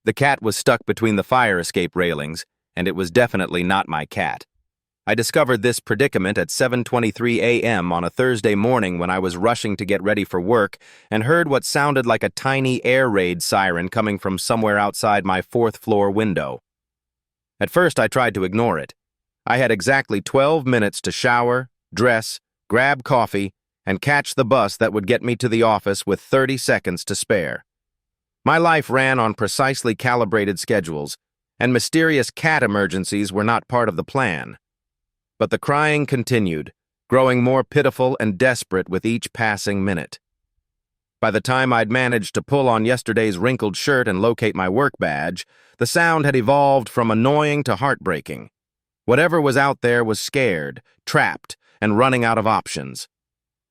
The cat was stuck between the fire escape railings, and it was definitely not my cat. I discovered this predicament at 7:23 a.m. on a Thursday morning when I was rushing to get ready for work and heard what sounded like a tiny air raid siren coming from somewhere outside my fourth-floor window. At first, I tried to ignore it. I had exactly 12 minutes to shower, dress, grab coffee, and catch the bus that would get me to the office with 30 seconds to spare. My life ran on precisely calibrated schedules, and mysterious cat emergencies were not part of the plan. But the crying continued, growing more pitiful and desperate with each passing minute. By the time I'd managed to pull on yesterday's wrinkled shirt and locate my work badge, the sound had evolved from annoying to heartbreaking. Whatever was out there was scared, trapped, and running out of options.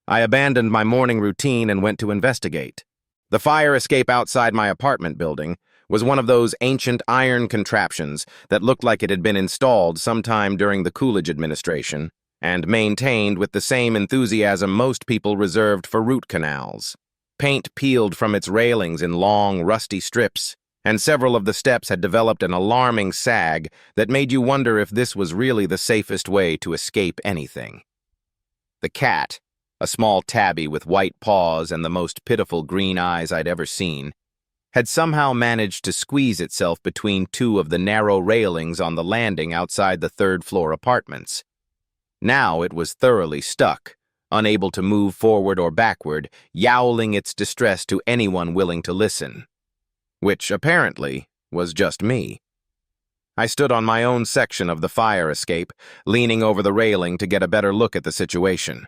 I abandoned my morning routine and went to investigate. The fire escape outside my apartment building was one of those ancient iron contraptions that looked like it had been installed sometime during the Coolidge administration and maintained with the same enthusiasm most people reserved for root canals. Paint peeled from its railings in long, rusty strips, and several of the steps had developed an alarming sag that made you wonder if this was really the safest way to escape anything. The cat, a small tabby with white paws and the most pitiful green eyes I'd ever seen, had somehow managed to squeeze itself between two of the narrow railings on the landing outside the third-floor apartments. Now it was thoroughly stuck, unable to move forward or backward, yowling its distress to anyone willing to listen. Which, apparently, was just me. I stood on my own section of the fire escape, leaning over the railing to get a better look at the situation.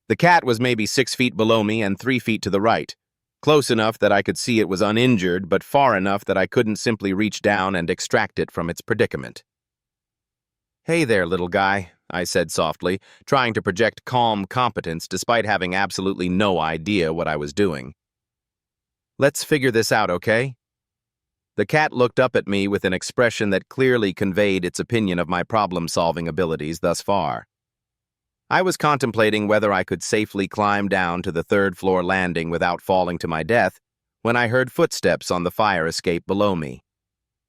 The cat was maybe 6 feet below me and 3 feet to the right, close enough that I could see it was uninjured, but far enough that I couldn't simply reach down and extract it from its predicament. "Hey there, little guy," I said softly, trying to project calm competence despite having absolutely no idea what I was doing. "Let's figure this out, okay?" The cat looked up at me with an expression that clearly conveyed its opinion of my problem-solving abilities thus far. I was contemplating whether I could safely climb down to the third-floor landing without falling to my death when I heard footsteps on the fire escape below me.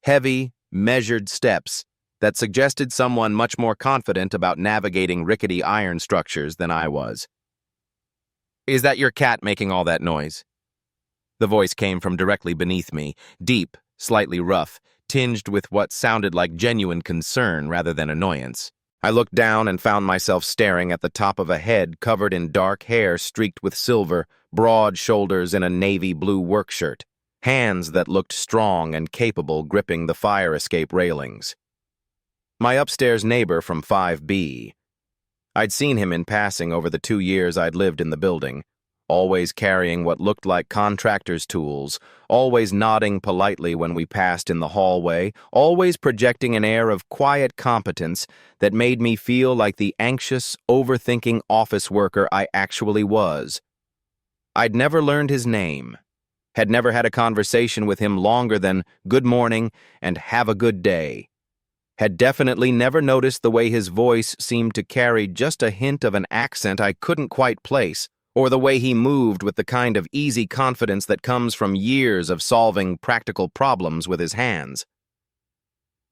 Heavy, measured steps that suggested someone much more confident about navigating rickety iron structures than I was. "Is that your cat making all that noise?" The voice came from directly beneath me, deep, slightly rough, tinged with what sounded like genuine concern rather than annoyance. I looked down and found myself staring at the top of a head covered in dark hair streaked with silver, broad shoulders in a navy blue work shirt, hands that looked strong and capable gripping the fire escape railings. My upstairs neighbor from 5B. I'd seen him in passing over the 2 years I'd lived in the building, always carrying what looked like contractor's tools, always nodding politely when we passed in the hallway, always projecting an air of quiet competence that made me feel like the anxious, overthinking office worker I actually was. I'd never learned his name, had never had a conversation with him longer than "good morning" and "have a good day," had definitely never noticed the way his voice seemed to carry just a hint of an accent I couldn't quite place, or the way he moved with the kind of easy confidence that comes from years of solving practical problems with his hands.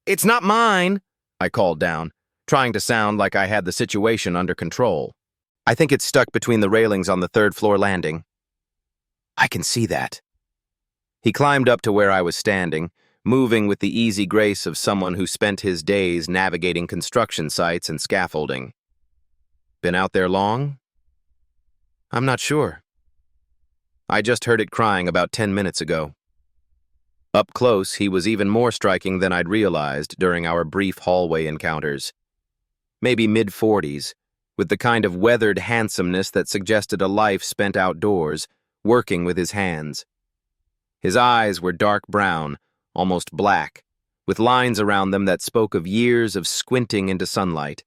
"It's not mine," I called down, trying to sound like I had the situation under control. "I think it's stuck between the railings on the third-floor landing." "I can see that." He climbed up to where I was standing, moving with the easy grace of someone who spent his days navigating construction sites and scaffolding. "Been out there long?" "I'm not sure. I just heard it crying about 10 minutes ago." Up close, he was even more striking than I'd realized during our brief hallway encounters. Maybe mid-40s, with the kind of weathered handsomeness that suggested a life spent outdoors, working with his hands. His eyes were dark brown, almost black, with lines around them that spoke of years of squinting into sunlight.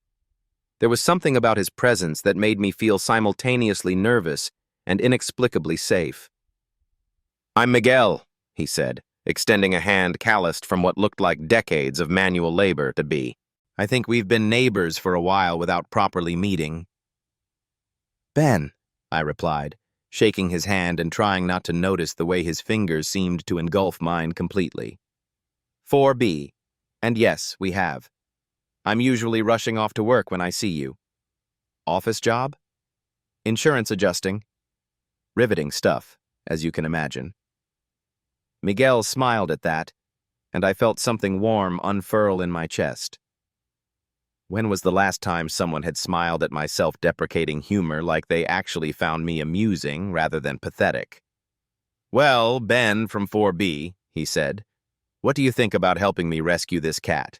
There was something about his presence that made me feel simultaneously nervous and inexplicably safe. "I'm Miguel," he said, extending a hand calloused from what looked like decades of manual labor to be. "I think we've been neighbors for a while without properly meeting." "Ben," I replied, shaking his hand and trying not to notice the way his fingers seemed to engulf mine completely. 4B. And yes, we have. I'm usually rushing off to work when I see you. Office job? Insurance adjusting. Riveting stuff, as you can imagine. Miguel smiled at that, and I felt something warm unfurl in my chest. When was the last time someone had smiled at my self-deprecating humor like they actually found me amusing rather than pathetic? Well, Ben from 4B, he said, what do you think about helping me rescue this cat?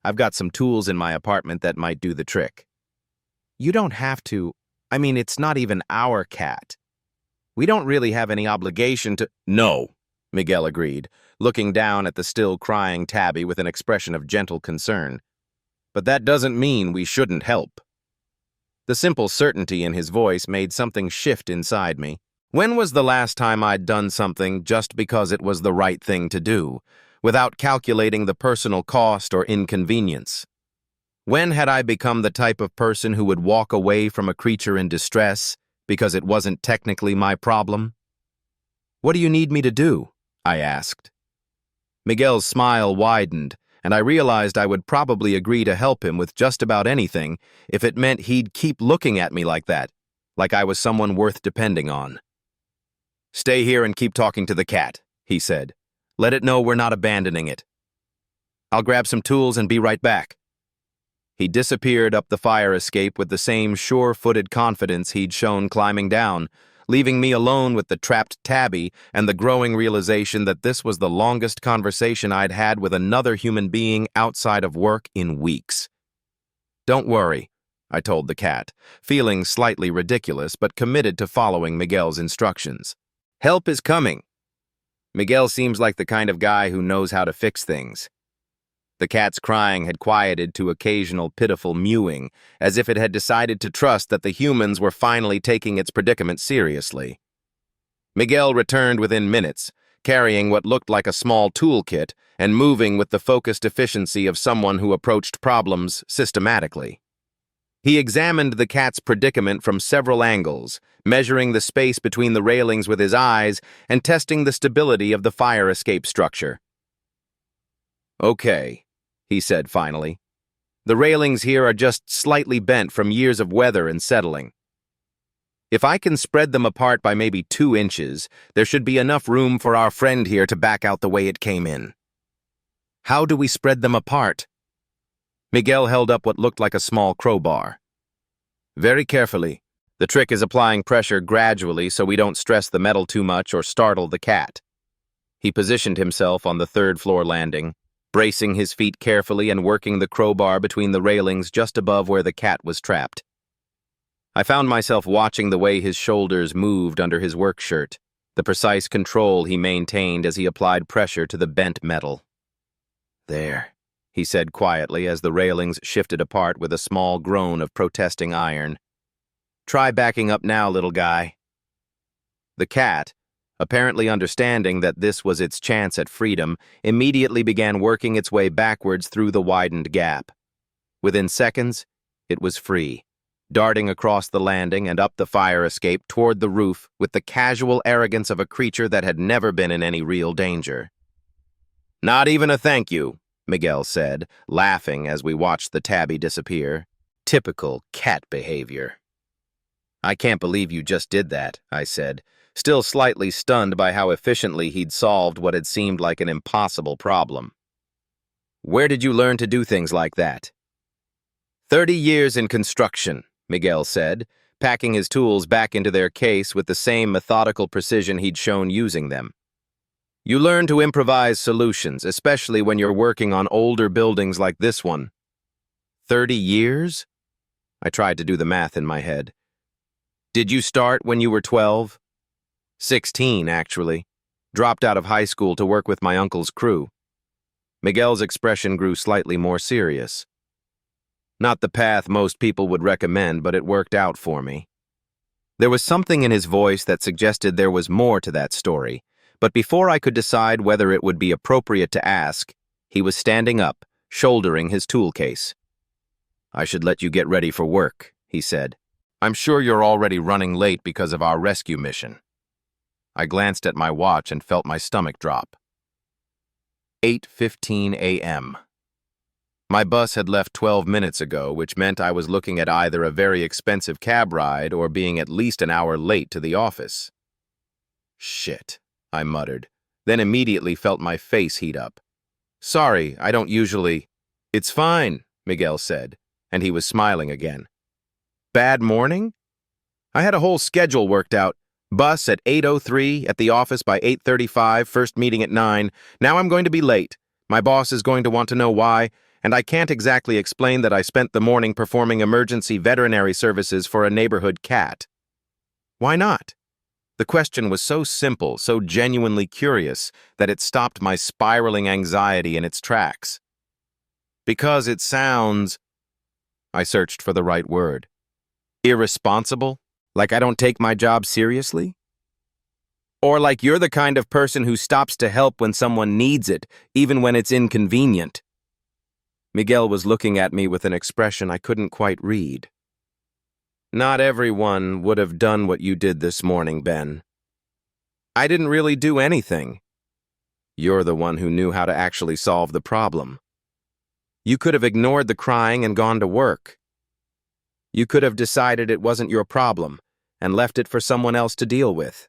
I've got some tools in my apartment that might do the trick. You don't have to. I mean, it's not even our cat. We don't really have any obligation to— No, Miguel agreed, looking down at the still crying tabby with an expression of gentle concern. But that doesn't mean we shouldn't help. The simple certainty in his voice made something shift inside me. When was the last time I'd done something just because it was the right thing to do, without calculating the personal cost or inconvenience? When had I become the type of person who would walk away from a creature in distress because it wasn't technically my problem? What do you need me to do? I asked. Miguel's smile widened, and I realized I would probably agree to help him with just about anything if it meant he'd keep looking at me like that, like I was someone worth depending on. Stay here and keep talking to the cat, he said. Let it know we're not abandoning it. I'll grab some tools and be right back. He disappeared up the fire escape with the same sure-footed confidence he'd shown climbing down, leaving me alone with the trapped tabby and the growing realization that this was the longest conversation I'd had with another human being outside of work in weeks. Don't worry, I told the cat, feeling slightly ridiculous but committed to following Miguel's instructions. Help is coming. Miguel seems like the kind of guy who knows how to fix things. The cat's crying had quieted to occasional pitiful mewing, as if it had decided to trust that the humans were finally taking its predicament seriously. Miguel returned within minutes, carrying what looked like a small toolkit and moving with the focused efficiency of someone who approached problems systematically. He examined the cat's predicament from several angles, measuring the space between the railings with his eyes and testing the stability of the fire escape structure. Okay, he said finally. The railings here are just slightly bent from years of weather and settling. If I can spread them apart by maybe 2 inches, there should be enough room for our friend here to back out the way it came in. How do we spread them apart? Miguel held up what looked like a small crowbar. Very carefully. The trick is applying pressure gradually so we don't stress the metal too much or startle the cat. He positioned himself on the 3rd-floor landing, bracing his feet carefully and working the crowbar between the railings just above where the cat was trapped. I found myself watching the way his shoulders moved under his work shirt, the precise control he maintained as he applied pressure to the bent metal. There, he said quietly as the railings shifted apart with a small groan of protesting iron. Try backing up now, little guy. The cat, apparently understanding that this was its chance at freedom, immediately began working its way backwards through the widened gap. Within seconds, it was free, darting across the landing and up the fire escape toward the roof with the casual arrogance of a creature that had never been in any real danger. Not even a thank you, Miguel said, laughing as we watched the tabby disappear. Typical cat behavior. I can't believe you just did that, I said, still slightly stunned by how efficiently he'd solved what had seemed like an impossible problem. Where did you learn to do things like that? 30 years in construction, Miguel said, packing his tools back into their case with the same methodical precision he'd shown using them. You learn to improvise solutions, especially when you're working on older buildings like this one. 30 years? I tried to do the math in my head. Did you start when you were 12? 16, actually. Dropped out of high school to work with my uncle's crew. Miguel's expression grew slightly more serious. Not the path most people would recommend, but it worked out for me. There was something in his voice that suggested there was more to that story, but before I could decide whether it would be appropriate to ask, he was standing up, shouldering his tool case. I should let you get ready for work, he said. I'm sure you're already running late because of our rescue mission. I glanced at my watch and felt my stomach drop. 8:15 a.m. My bus had left 12 minutes ago, which meant I was looking at either a very expensive cab ride or being at least an hour late to the office. Shit, I muttered, then immediately felt my face heat up. Sorry, I don't usually... It's fine, Miguel said, and he was smiling again. Bad morning? I had a whole schedule worked out. Bus at 8:03, at the office by 8:35, first meeting at 9. Now I'm going to be late. My boss is going to want to know why, and I can't exactly explain that I spent the morning performing emergency veterinary services for a neighborhood cat. Why not? The question was so simple, so genuinely curious, that it stopped my spiraling anxiety in its tracks. Because it sounds... I searched for the right word. Irresponsible? Like I don't take my job seriously? Or like you're the kind of person who stops to help when someone needs it, even when it's inconvenient? Miguel was looking at me with an expression I couldn't quite read. Not everyone would have done what you did this morning, Ben. I didn't really do anything. You're the one who knew how to actually solve the problem. You could have ignored the crying and gone to work. You could have decided it wasn't your problem and left it for someone else to deal with.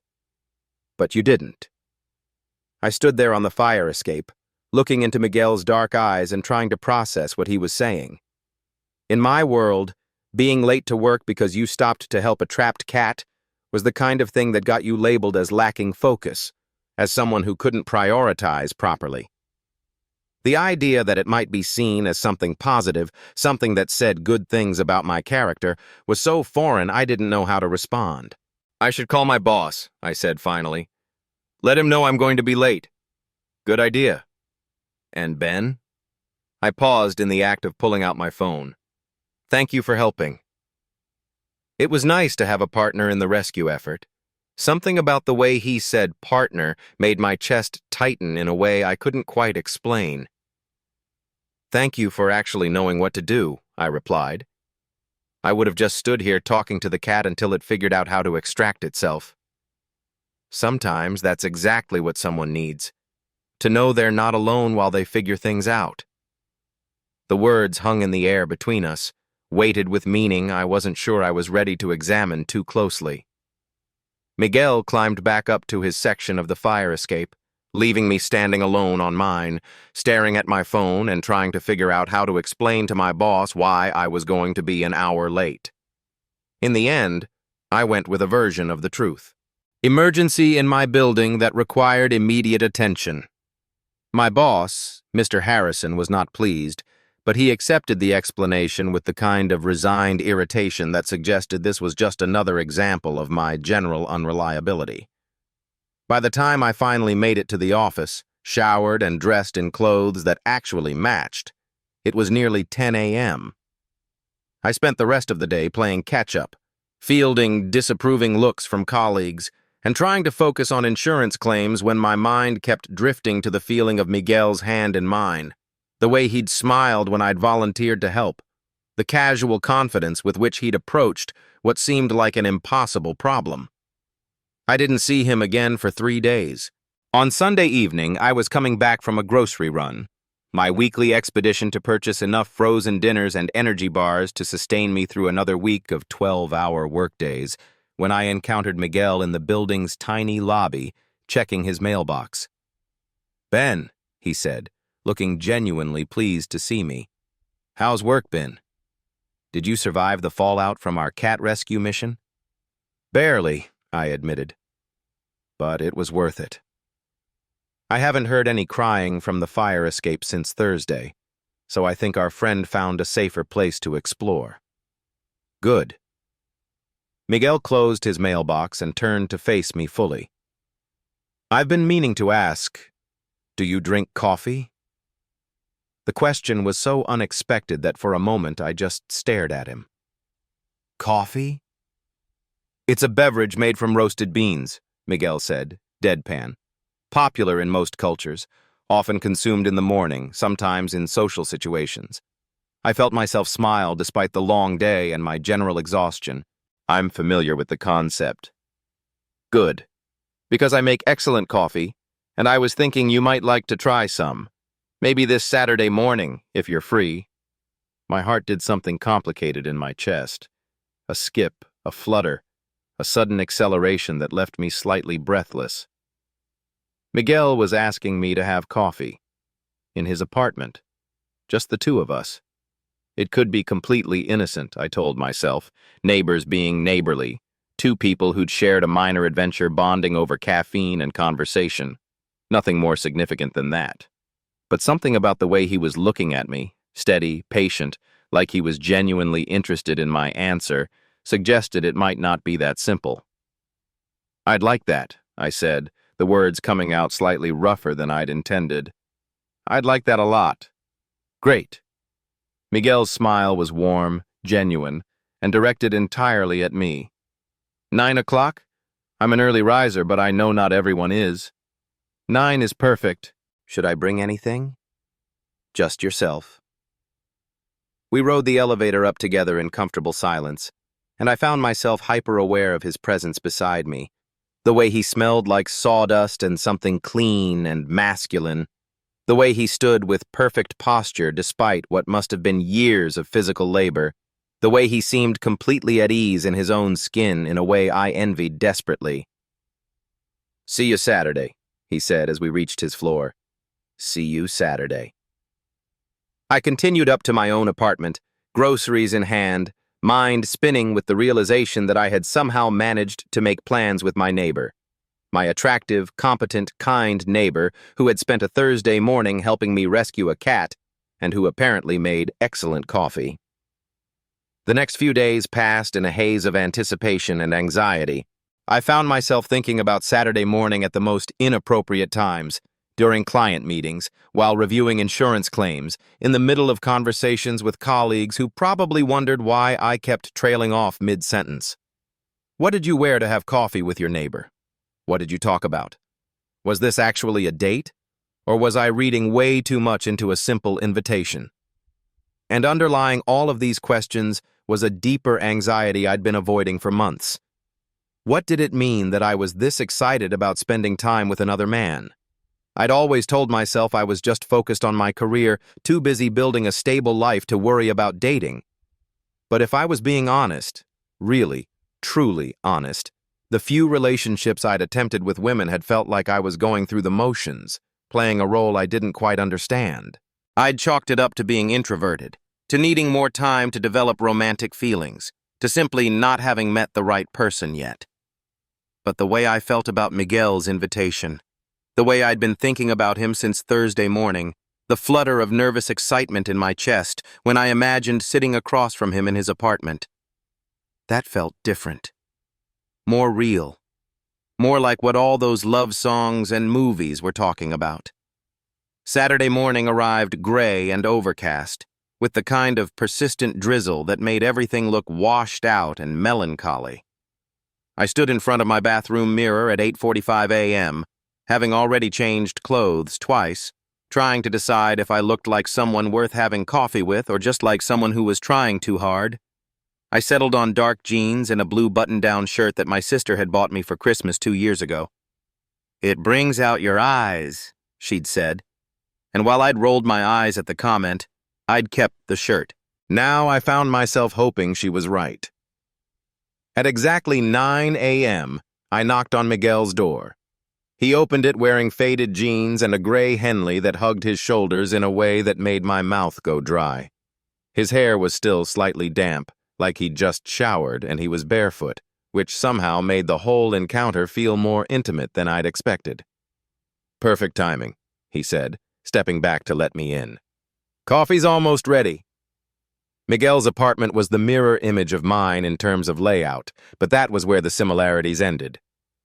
But you didn't. I stood there on the fire escape, looking into Miguel's dark eyes and trying to process what he was saying. In my world, being late to work because you stopped to help a trapped cat was the kind of thing that got you labeled as lacking focus, as someone who couldn't prioritize properly. The idea that it might be seen as something positive, something that said good things about my character, was so foreign I didn't know how to respond. I should call my boss, I said finally. Let him know I'm going to be late. Good idea. And Ben? I paused in the act of pulling out my phone. Thank you for helping. It was nice to have a partner in the rescue effort. Something about the way he said partner made my chest tighten in a way I couldn't quite explain. Thank you for actually knowing what to do, I replied. I would have just stood here talking to the cat until it figured out how to extract itself. Sometimes that's exactly what someone needs. To know they're not alone while they figure things out. The words hung in the air between us, weighted with meaning I wasn't sure I was ready to examine too closely. Miguel climbed back up to his section of the fire escape, leaving me standing alone on mine, staring at my phone and trying to figure out how to explain to my boss why I was going to be an hour late. In the end, I went with a version of the truth. Emergency in my building that required immediate attention. My boss, Mr. Harrison, was not pleased, but he accepted the explanation with the kind of resigned irritation that suggested this was just another example of my general unreliability. By the time I finally made it to the office, showered and dressed in clothes that actually matched, it was nearly 10 a.m. I spent the rest of the day playing catch-up, fielding disapproving looks from colleagues, and trying to focus on insurance claims when my mind kept drifting to the feeling of Miguel's hand in mine, the way he'd smiled when I'd volunteered to help, the casual confidence with which he'd approached what seemed like an impossible problem. I didn't see him again for 3 days. On Sunday evening, I was coming back from a grocery run, my weekly expedition to purchase enough frozen dinners and energy bars to sustain me through another week of 12-hour workdays, when I encountered Miguel in the building's tiny lobby, checking his mailbox. Ben, he said, looking genuinely pleased to see me. How's work been? Did you survive the fallout from our cat rescue mission? Barely, I admitted. But it was worth it. I haven't heard any crying from the fire escape since Thursday, so I think our friend found a safer place to explore. Good. Miguel closed his mailbox and turned to face me fully. I've been meaning to ask, do you drink coffee? The question was so unexpected that for a moment I just stared at him. Coffee? It's a beverage made from roasted beans, Miguel said, deadpan. Popular in most cultures, often consumed in the morning, sometimes in social situations. I felt myself smile despite the long day and my general exhaustion. I'm familiar with the concept. Good. Because I make excellent coffee, and I was thinking you might like to try some, Maybe this Saturday morning, if you're free. My heart did something complicated in my chest. A skip, a flutter, a sudden acceleration that left me slightly breathless. Miguel was asking me to have coffee. In his apartment. Just the two of us. It could be completely innocent, I told myself, neighbors being neighborly, two people who'd shared a minor adventure bonding over caffeine and conversation. Nothing more significant than that. But something about the way he was looking at me, steady, patient, like he was genuinely interested in my answer, suggested it might not be that simple. "I'd like that," I said, the words coming out slightly rougher than I'd intended. "I'd like that a lot." "Great." Miguel's smile was warm, genuine, and directed entirely at me. 9 o'clock? I'm an early riser, but I know not everyone is. 9 is perfect. Should I bring anything? Just yourself. We rode the elevator up together in comfortable silence, and I found myself hyper-aware of his presence beside me. The way he smelled like sawdust and something clean and masculine. The way he stood with perfect posture despite what must have been years of physical labor. The way he seemed completely at ease in his own skin in a way I envied desperately. "See you Saturday," he said as we reached his floor. "See you Saturday." I continued up to my own apartment, groceries in hand, mind spinning with the realization that I had somehow managed to make plans with my neighbor. My attractive, competent, kind neighbor who had spent a Thursday morning helping me rescue a cat and who apparently made excellent coffee. The next few days passed in a haze of anticipation and anxiety. I found myself thinking about Saturday morning at the most inappropriate times, during client meetings, while reviewing insurance claims, in the middle of conversations with colleagues who probably wondered why I kept trailing off mid-sentence. What did you wear to have coffee with your neighbor? What did you talk about? Was this actually a date? Or was I reading way too much into a simple invitation? And underlying all of these questions was a deeper anxiety I'd been avoiding for months. What did it mean that I was this excited about spending time with another man? I'd always told myself I was just focused on my career, too busy building a stable life to worry about dating. But if I was being honest, really, truly honest, the few relationships I'd attempted with women had felt like I was going through the motions, playing a role I didn't quite understand. I'd chalked it up to being introverted, to needing more time to develop romantic feelings, to simply not having met the right person yet. But the way I felt about Miguel's invitation, the way I'd been thinking about him since Thursday morning, the flutter of nervous excitement in my chest when I imagined sitting across from him in his apartment, that felt different. More real. More like what all those love songs and movies were talking about. Saturday morning arrived gray and overcast, with the kind of persistent drizzle that made everything look washed out and melancholy. I stood in front of my bathroom mirror at 8:45 a.m., having already changed clothes twice, trying to decide if I looked like someone worth having coffee with or just like someone who was trying too hard. I settled on dark jeans and a blue button-down shirt that my sister had bought me for Christmas 2 years ago. "It brings out your eyes," she'd said. And while I'd rolled my eyes at the comment, I'd kept the shirt. Now I found myself hoping she was right. At exactly 9 a.m., I knocked on Miguel's door. He opened it wearing faded jeans and a gray Henley that hugged his shoulders in a way that made my mouth go dry. His hair was still slightly damp, like he'd just showered, and he was barefoot, which somehow made the whole encounter feel more intimate than I'd expected. "Perfect timing," he said, stepping back to let me in. "Coffee's almost ready." Miguel's apartment was the mirror image of mine in terms of layout, but that was where the similarities ended.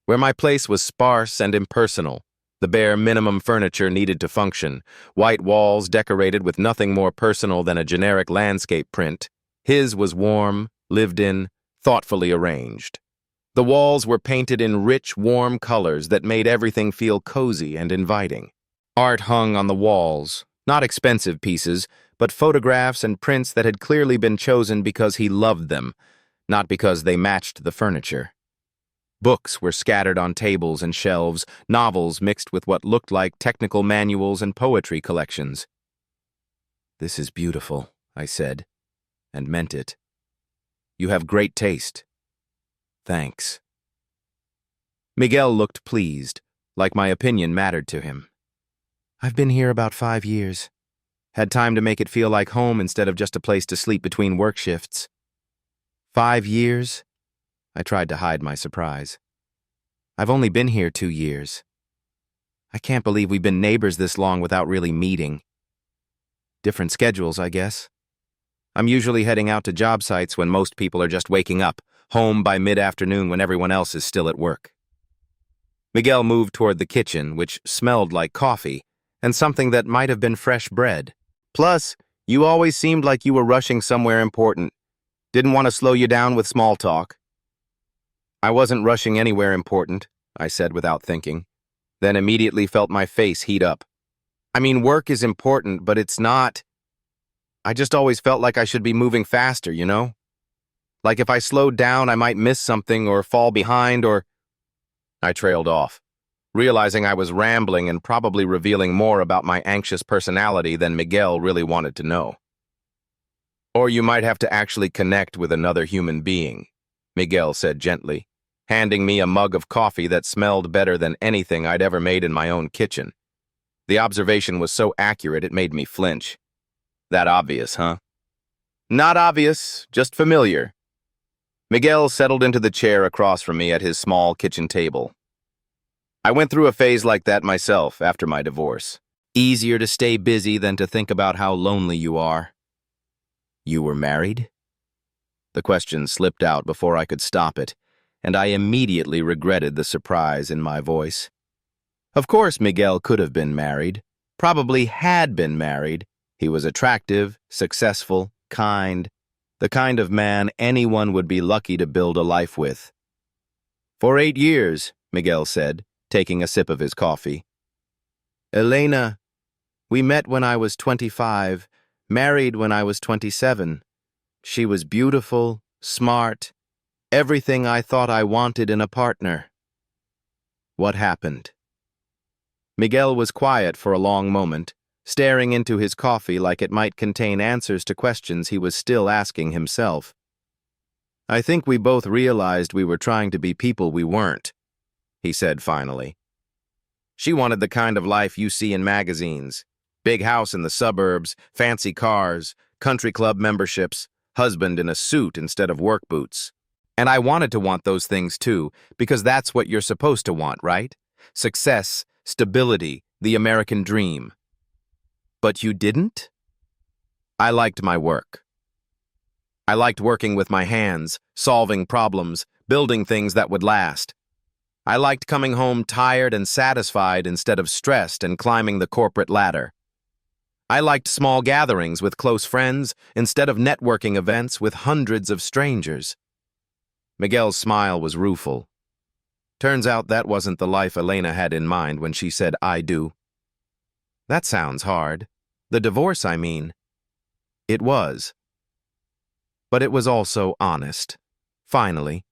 Where my place was sparse and impersonal, the bare minimum furniture needed to function, white walls decorated with nothing more personal than a generic landscape print, his was warm, lived in, thoughtfully arranged. The walls were painted in rich, warm colors that made everything feel cozy and inviting. Art hung on the walls, not expensive pieces, but photographs and prints that had clearly been chosen because he loved them, not because they matched the furniture. Books were scattered on tables and shelves, novels mixed with what looked like technical manuals and poetry collections. "This is beautiful," I said, and meant it. "You have great taste." "Thanks." Miguel looked pleased, like my opinion mattered to him. "I've been here about 5 years. Had time to make it feel like home instead of just a place to sleep between work shifts." 5 years? I tried to hide my surprise. "I've only been here 2 years. I can't believe we've been neighbors this long without really meeting. Different schedules, I guess. I'm usually heading out to job sites when most people are just waking up, home by mid-afternoon when everyone else is still at work." Miguel moved toward the kitchen, which smelled like coffee, and something that might have been fresh bread. "Plus, you always seemed like you were rushing somewhere important. Didn't want to slow you down with small talk." "I wasn't rushing anywhere important," I said without thinking, then immediately felt my face heat up. "I mean, work is important, but it's not. I just always felt like I should be moving faster, you know? Like if I slowed down, I might miss something or fall behind or—" I trailed off, realizing I was rambling and probably revealing more about my anxious personality than Miguel really wanted to know. "Or you might have to actually connect with another human being," Miguel said gently, handing me a mug of coffee that smelled better than anything I'd ever made in my own kitchen. The observation was so accurate it made me flinch. "That obvious, huh?" "Not obvious, just familiar." Miguel settled into the chair across from me at his small kitchen table. "I went through a phase like that myself after my divorce. Easier to stay busy than to think about how lonely you are." "You were married?" The question slipped out before I could stop it, and I immediately regretted the surprise in my voice. Of course Miguel could have been married, probably had been married. He was attractive, successful, kind, the kind of man anyone would be lucky to build a life with. "For 8 years, Miguel said, taking a sip of his coffee. "Elena, we met when I was 25, married when I was 27. She was beautiful, smart, everything I thought I wanted in a partner." "What happened?" Miguel was quiet for a long moment, staring into his coffee like it might contain answers to questions he was still asking himself. "I think we both realized we were trying to be people we weren't," he said finally. "She wanted the kind of life you see in magazines. Big house in the suburbs, fancy cars, country club memberships, husband in a suit instead of work boots. And I wanted to want those things too, because that's what you're supposed to want, right? Success, stability, the American dream. But you didn't?" "I liked my work. I liked working with my hands, solving problems, building things that would last. I liked coming home tired and satisfied instead of stressed and climbing the corporate ladder. I liked small gatherings with close friends instead of networking events with hundreds of strangers." Miguel's smile was rueful. Turns out that wasn't the life Elena had in mind when she said "I do." "That sounds hard. The divorce, I mean." It was. But it was also honest. Finally.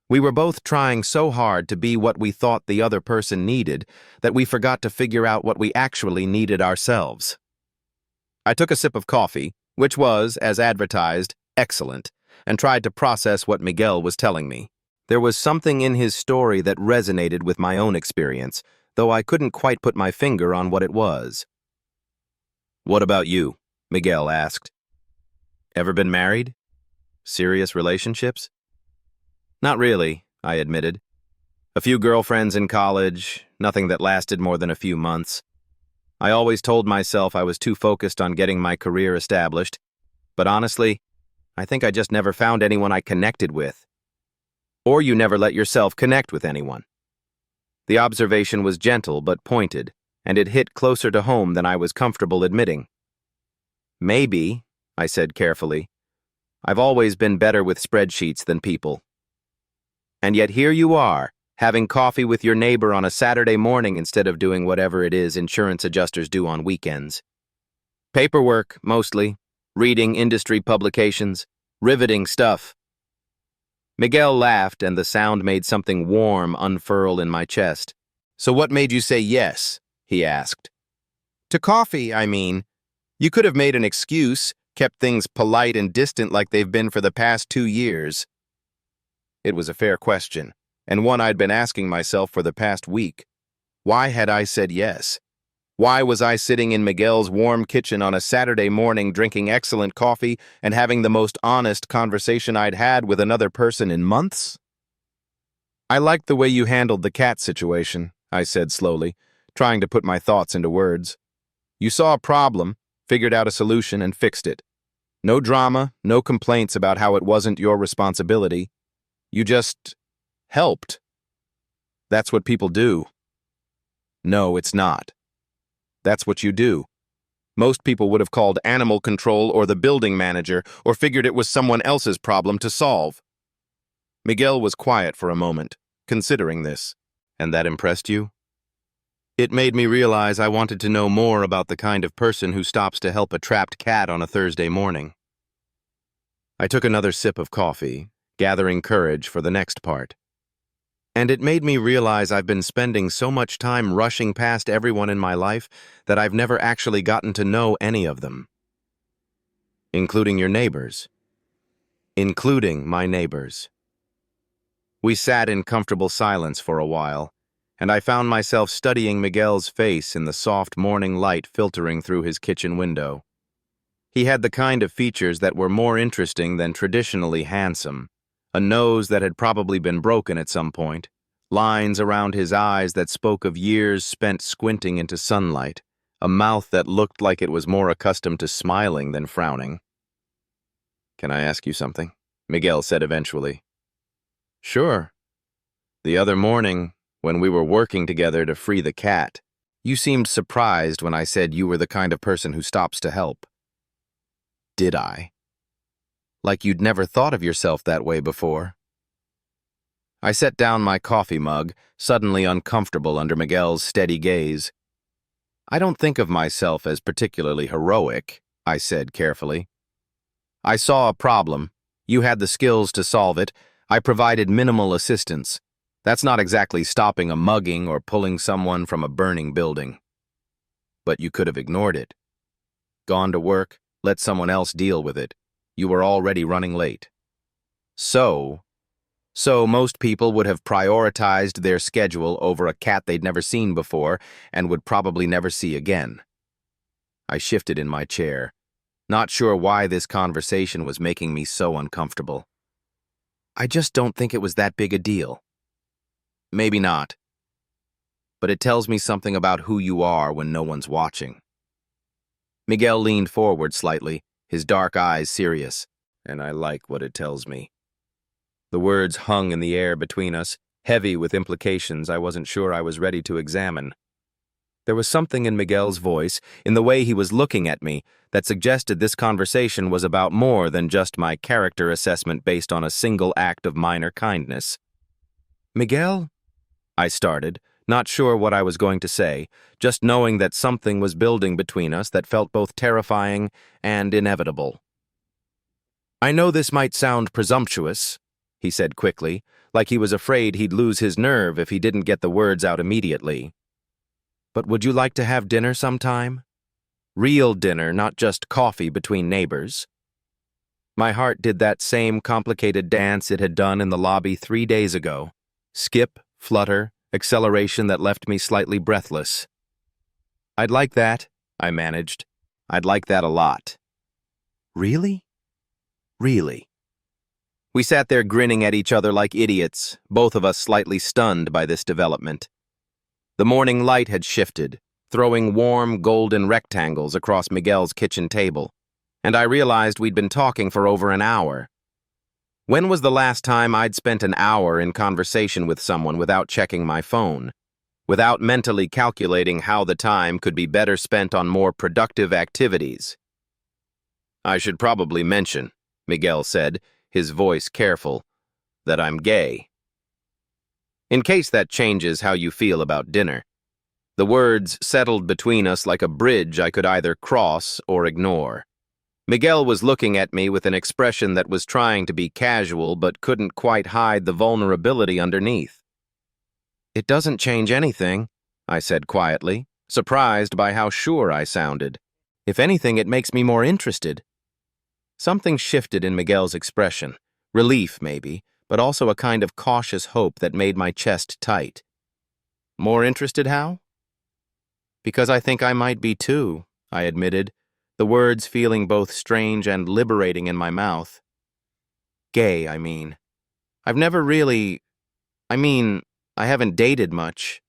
We were both trying so hard to be what we thought the other person needed that we forgot to figure out what we actually needed ourselves. I took a sip of coffee, which was, as advertised, excellent, and tried to process what Miguel was telling me. There was something in his story that resonated with my own experience, though I couldn't quite put my finger on what it was. "What about you?" Miguel asked. "Ever been married? Serious relationships?" "Not really," I admitted. "A few girlfriends in college, nothing that lasted more than a few months. I always told myself I was too focused on getting my career established, but honestly, I think I just never found anyone I connected with. Or you never let yourself connect with anyone." The observation was gentle but pointed, and it hit closer to home than I was comfortable admitting. "Maybe," I said carefully. "I've always been better with spreadsheets than people. And yet here you are, having coffee with your neighbor on a Saturday morning instead of doing whatever it is insurance adjusters do on weekends. Paperwork, mostly, reading industry publications, riveting stuff." Miguel laughed, and the sound made something warm unfurl in my chest. "So what made you say yes?" he asked. "To coffee, I mean. You could have made an excuse, kept things polite and distant like they've been for the past 2 years." It was a fair question, and one I'd been asking myself for the past week. Why had I said yes? Why was I sitting in Miguel's warm kitchen on a Saturday morning drinking excellent coffee and having the most honest conversation I'd had with another person in months? "I liked the way you handled the cat situation," I said slowly, trying to put my thoughts into words. "You saw a problem, figured out a solution, and fixed it. No drama, no complaints about how it wasn't your responsibility. You just helped. That's what people do." "No, it's not. That's what you do. Most people would have called animal control or the building manager or figured it was someone else's problem to solve." Miguel was quiet for a moment, considering this. "And that impressed you?" It made me realize I wanted to know more about the kind of person who stops to help a trapped cat on a Thursday morning. I took another sip of coffee, gathering courage for the next part. And it made me realize I've been spending so much time rushing past everyone in my life that I've never actually gotten to know any of them. Including your neighbors. Including my neighbors. We sat in comfortable silence for a while, and I found myself studying Miguel's face in the soft morning light filtering through his kitchen window. He had the kind of features that were more interesting than traditionally handsome. A nose that had probably been broken at some point, lines around his eyes that spoke of years spent squinting into sunlight, a mouth that looked like it was more accustomed to smiling than frowning. "Can I ask you something?" Miguel said eventually. "Sure. The other morning, when we were working together to free the cat, you seemed surprised when I said you were the kind of person who stops to help." "Did I? Like you'd never thought of yourself that way before." I set down my coffee mug, suddenly uncomfortable under Miguel's steady gaze. "I don't think of myself as particularly heroic," I said carefully. "I saw a problem. You had the skills to solve it. I provided minimal assistance. That's not exactly stopping a mugging or pulling someone from a burning building. But you could have ignored it. Gone to work, let someone else deal with it. You were already running late. So most people would have prioritized their schedule over a cat they'd never seen before and would probably never see again." I shifted in my chair, not sure why this conversation was making me so uncomfortable. "I just don't think it was that big a deal." "Maybe not. But it tells me something about who you are when no one's watching." Miguel leaned forward slightly, his dark eyes serious. "And I like what it tells me." The words hung in the air between us, heavy with implications I wasn't sure I was ready to examine. There was something in Miguel's voice, in the way he was looking at me, that suggested this conversation was about more than just my character assessment based on a single act of minor kindness. "Miguel?" I started, not sure what I was going to say, just knowing that something was building between us that felt both terrifying and inevitable. "I know this might sound presumptuous," he said quickly, like he was afraid he'd lose his nerve if he didn't get the words out immediately. "But would you like to have dinner sometime? Real dinner, not just coffee between neighbors." My heart did that same complicated dance it had done in the lobby 3 days ago. Skip, flutter, acceleration that left me slightly breathless. "I'd like that," I managed. "I'd like that a lot." "Really? Really?" We sat there grinning at each other like idiots, both of us slightly stunned by this development. The morning light had shifted, throwing warm, golden rectangles across Miguel's kitchen table, and I realized we'd been talking for over an hour. When was the last time I'd spent an hour in conversation with someone without checking my phone, without mentally calculating how the time could be better spent on more productive activities? "I should probably mention," Miguel said, his voice careful, "that I'm gay. In case that changes how you feel about dinner." The words settled between us like a bridge I could either cross or ignore. Miguel was looking at me with an expression that was trying to be casual but couldn't quite hide the vulnerability underneath. "It doesn't change anything," I said quietly, surprised by how sure I sounded. "If anything, it makes me more interested." Something shifted in Miguel's expression. Relief, maybe, but also a kind of cautious hope that made my chest tight. "More interested, how?" "Because I think I might be too," I admitted, the words feeling both strange and liberating in my mouth. "Gay, I mean. I've never really... I haven't dated much.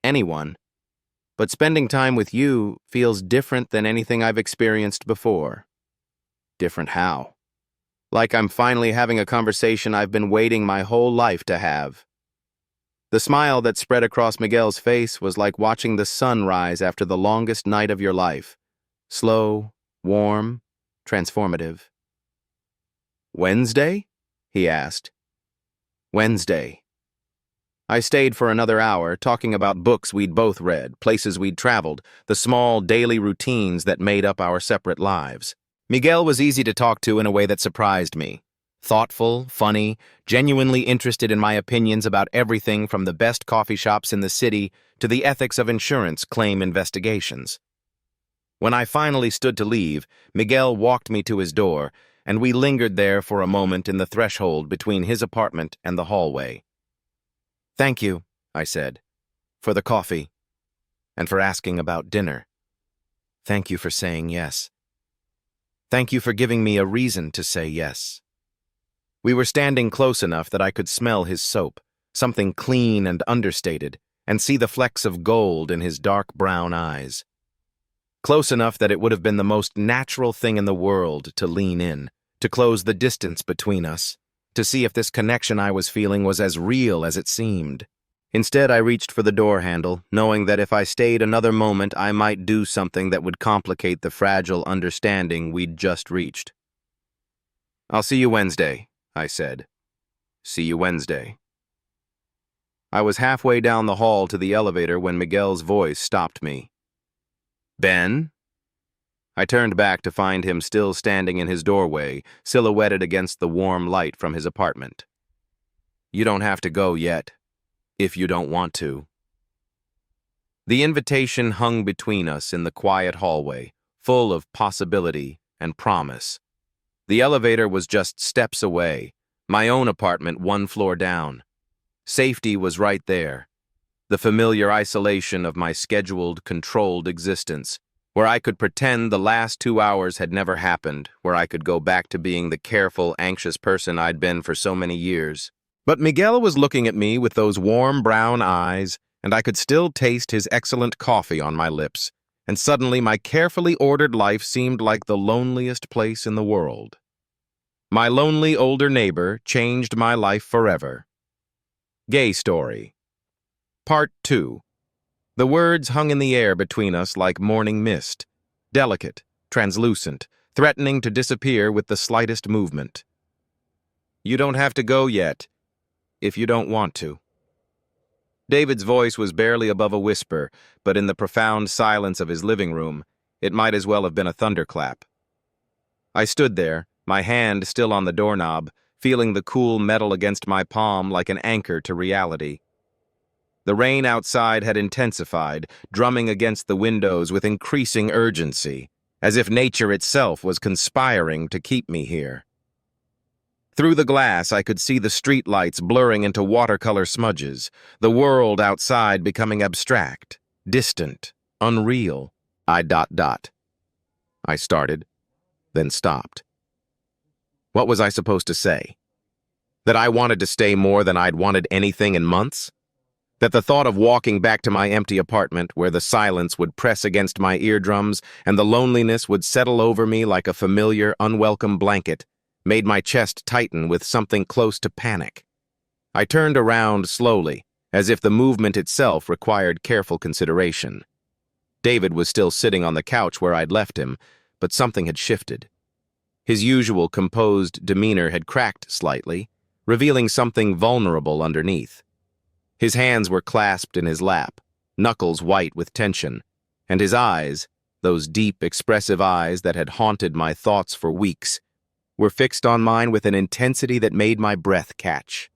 Anyone. But spending time with you feels different than anything I've experienced before." "Different how?" "Like I'm finally having a conversation I've been waiting my whole life to have." The smile that spread across Miguel's face was like watching the sun rise after the longest night of your life. Slow, warm, transformative. "Wednesday?" he asked. "Wednesday." I stayed for another hour, talking about books we'd both read, places we'd traveled, the small daily routines that made up our separate lives. Miguel was easy to talk to in a way that surprised me. Thoughtful, funny, genuinely interested in my opinions about everything from the best coffee shops in the city to the ethics of insurance claim investigations. When I finally stood to leave, Miguel walked me to his door, and we lingered there for a moment in the threshold between his apartment and the hallway. "Thank you," I said, "for the coffee, and for asking about dinner. Thank you for saying yes. Thank you for giving me a reason to say yes." We were standing close enough that I could smell his soap, something clean and understated, and see the flecks of gold in his dark brown eyes. Close enough that it would have been the most natural thing in the world to lean in, to close the distance between us, to see if this connection I was feeling was as real as it seemed. Instead, I reached for the door handle, knowing that if I stayed another moment, I might do something that would complicate the fragile understanding we'd just reached. "I'll see you Wednesday," I said. "See you Wednesday." I was halfway down the hall to the elevator when Miguel's voice stopped me. "Ben?" I turned back to find him still standing in his doorway, silhouetted against the warm light from his apartment. "You don't have to go yet, if you don't want to." The invitation hung between us in the quiet hallway, full of possibility and promise. The elevator was just steps away, my own apartment 1 floor down. Safety was right there. The familiar isolation of my scheduled, controlled existence, where I could pretend the last 2 hours had never happened, where I could go back to being the careful, anxious person I'd been for so many years. But Miguel was looking at me with those warm brown eyes, and I could still taste his excellent coffee on my lips, and suddenly my carefully ordered life seemed like the loneliest place in the world. My lonely older neighbor changed my life forever. Gay story. Part 2. The words hung in the air between us like morning mist, delicate, translucent, threatening to disappear with the slightest movement. "You don't have to go yet, if you don't want to." David's voice was barely above a whisper, but in the profound silence of his living room, it might as well have been a thunderclap. I stood there, my hand still on the doorknob, feeling the cool metal against my palm like an anchor to reality. The rain outside had intensified, drumming against the windows with increasing urgency, as if nature itself was conspiring to keep me here. Through the glass, I could see the streetlights blurring into watercolor smudges, the world outside becoming abstract, distant, unreal. I started, then stopped. What was I supposed to say? That I wanted to stay more than I'd wanted anything in months? That the thought of walking back to my empty apartment, where the silence would press against my eardrums and the loneliness would settle over me like a familiar, unwelcome blanket, made my chest tighten with something close to panic. I turned around slowly, as if the movement itself required careful consideration. David was still sitting on the couch where I'd left him, but something had shifted. His usual composed demeanor had cracked slightly, revealing something vulnerable underneath. His hands were clasped in his lap, knuckles white with tension, and his eyes, Those deep, expressive eyes that had haunted my thoughts for weeks were fixed on mine with an intensity that made my breath catch.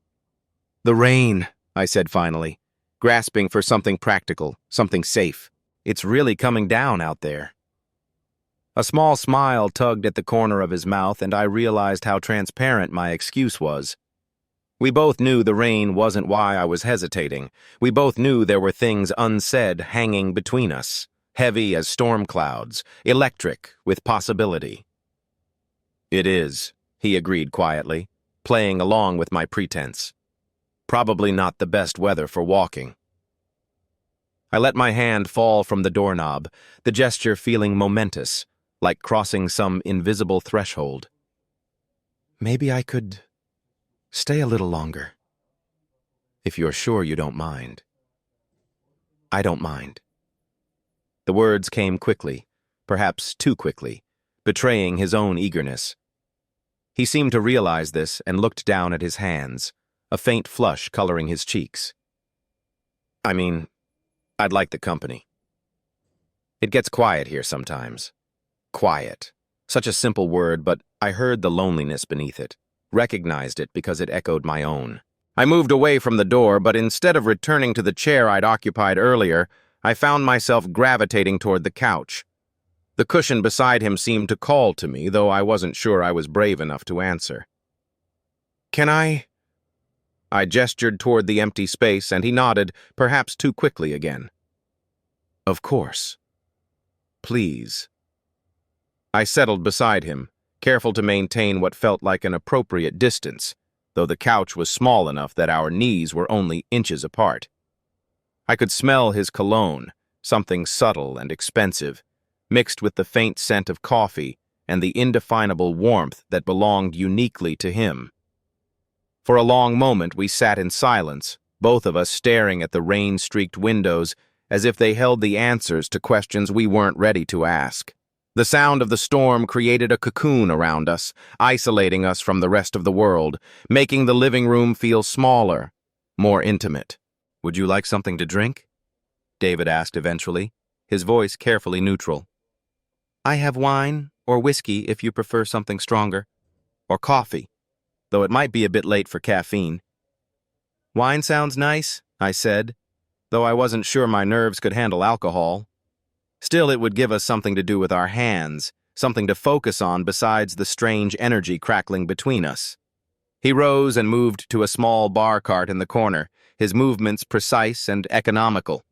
"The rain," I said finally, grasping for something practical, something safe. "It's really coming down out there." A small smile tugged at the corner of his mouth, and I realized how transparent my excuse was. We both knew the rain wasn't why I was hesitating. We both knew there were things unsaid hanging between us, heavy as storm clouds, electric with possibility. "It is," he agreed quietly, playing along with my pretense. "Probably not the best weather for walking." I let my hand fall from the doorknob, the gesture feeling momentous, like crossing some invisible threshold. "Maybe I could stay a little longer, if you're sure you don't mind." "I don't mind." The words came quickly, perhaps too quickly, betraying his own eagerness. He seemed to realize this and looked down at his hands, a faint flush coloring his cheeks. "I mean, I'd like the company. It gets quiet here sometimes." Quiet. Such a simple word, but I heard the loneliness beneath it, recognized it because it echoed my own. I moved away from the door, but instead of returning to the chair I'd occupied earlier, I found myself gravitating toward the couch. The cushion beside him seemed to call to me, though I wasn't sure I was brave enough to answer. "Can I?" I gestured toward the empty space, and he nodded, perhaps too quickly again. "Of course. Please." I settled beside him, careful to maintain what felt like an appropriate distance, though the couch was small enough that our knees were only inches apart. I could smell his cologne, something subtle and expensive, mixed with the faint scent of coffee and the indefinable warmth that belonged uniquely to him. For a long moment we sat in silence, both of us staring at the rain-streaked windows as if they held the answers to questions we weren't ready to ask. The sound of the storm created a cocoon around us, isolating us from the rest of the world, making the living room feel smaller, more intimate. "Would you like something to drink?" David asked eventually, his voice carefully neutral. "I have wine or whiskey if you prefer something stronger, or coffee, though it might be a bit late for caffeine." "Wine sounds nice," I said, though I wasn't sure my nerves could handle alcohol. Still, it would give us something to do with our hands, something to focus on besides the strange energy crackling between us. He rose and moved to a small bar cart in the corner, his movements precise and economical.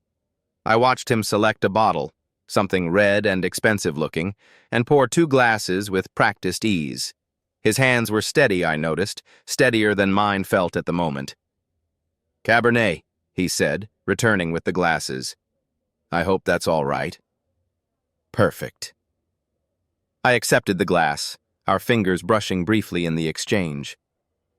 I watched him select a bottle, something red and expensive-looking, and pour 2 glasses with practiced ease. His hands were steady, I noticed, steadier than mine felt at the moment. "Cabernet," he said, returning with the glasses. "I hope that's all right." "Perfect." I accepted the glass, our fingers brushing briefly in the exchange.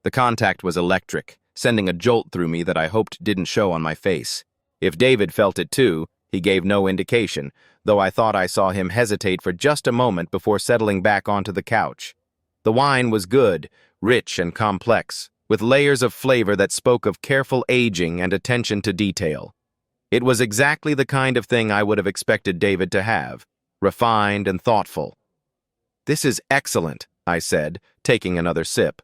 The contact was electric, sending a jolt through me that I hoped didn't show on my face. If David felt it too, he gave no indication, though I thought I saw him hesitate for just a moment before settling back onto the couch. The wine was good, rich and complex, with layers of flavor that spoke of careful aging and attention to detail. It was exactly the kind of thing I would have expected David to have, refined and thoughtful. "This is excellent," I said, taking another sip.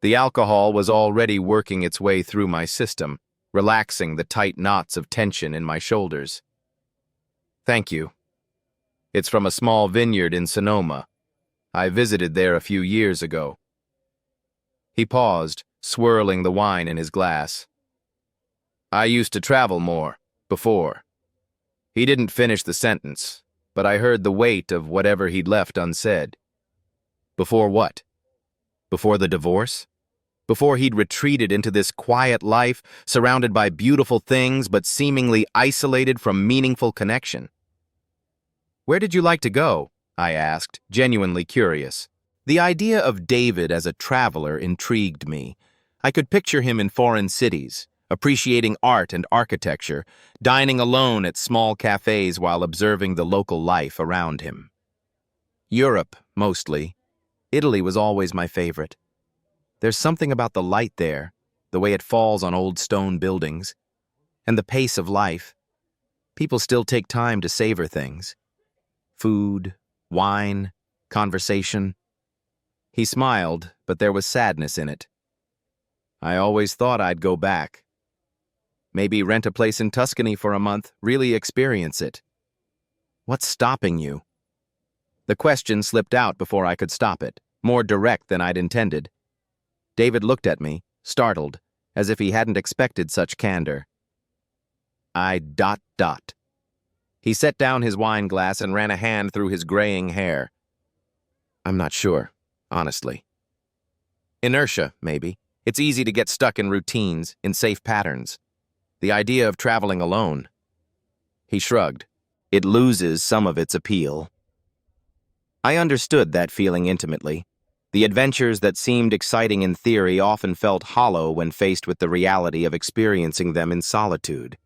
The alcohol was already working its way through my system, relaxing the tight knots of tension in my shoulders. "Thank you. It's from a small vineyard in Sonoma. I visited there a few years ago." He paused, swirling the wine in his glass. "I used to travel more, before." He didn't finish the sentence, but I heard the weight of whatever he'd left unsaid. Before what? Before the divorce? Before he'd retreated into this quiet life, surrounded by beautiful things but seemingly isolated from meaningful connection? "Where did you like to go?" I asked, genuinely curious. The idea of David as a traveler intrigued me. I could picture him in foreign cities, appreciating art and architecture, dining alone at small cafes while observing the local life around him. Europe, mostly. Italy was always my favorite. There's something about the light there, the way it falls on old stone buildings, and the pace of life. People still take time to savor things. Food, wine, conversation. He smiled, but there was sadness in it. I always thought I'd go back. Maybe rent a place in Tuscany for a month, really experience it. What's stopping you? The question slipped out before I could stop it, more direct than I'd intended. David looked at me, startled, as if he hadn't expected such candor. I ... He set down his wine glass and ran a hand through his graying hair. I'm not sure, honestly. Inertia, maybe. It's easy to get stuck in routines, in safe patterns. The idea of traveling alone. He shrugged. It loses some of its appeal. I understood that feeling intimately. The adventures that seemed exciting in theory often felt hollow when faced with the reality of experiencing them in solitude.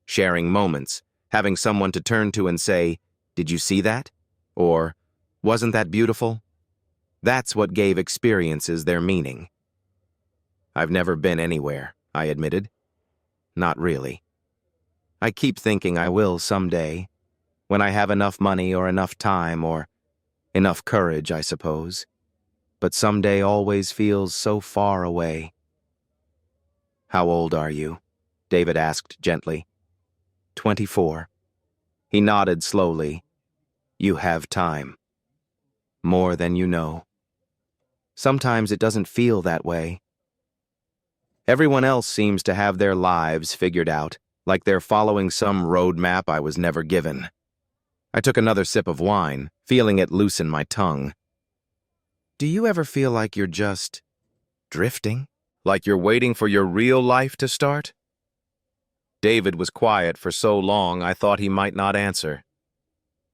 Sharing moments, having someone to turn to and say, "Did you see that?" Or, "Wasn't that beautiful?" That's what gave experiences their meaning. I've never been anywhere, I admitted. Not really. I keep thinking I will someday, when I have enough money or enough time or enough courage, I suppose. But someday always feels so far away. How old are you? David asked gently. 24. He nodded slowly. You have time. More than you know. Sometimes it doesn't feel that way. Everyone else seems to have their lives figured out, like they're following some roadmap I was never given. I took another sip of wine, feeling it loosen my tongue. Do you ever feel like you're just drifting? Like you're waiting for your real life to start? David was quiet for so long I thought he might not answer.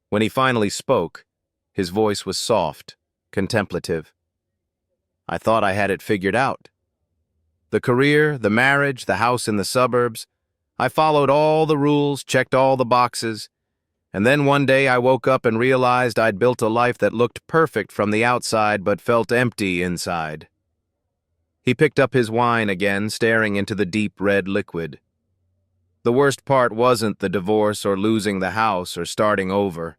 When he finally spoke, his voice was soft, contemplative. I thought I had it figured out. The career, the marriage, the house in the suburbs. I followed all the rules, checked all the boxes, and then one day I woke up and realized I'd built a life that looked perfect from the outside but felt empty inside. He picked up his wine again, staring into the deep red liquid. The worst part wasn't the divorce or losing the house or starting over.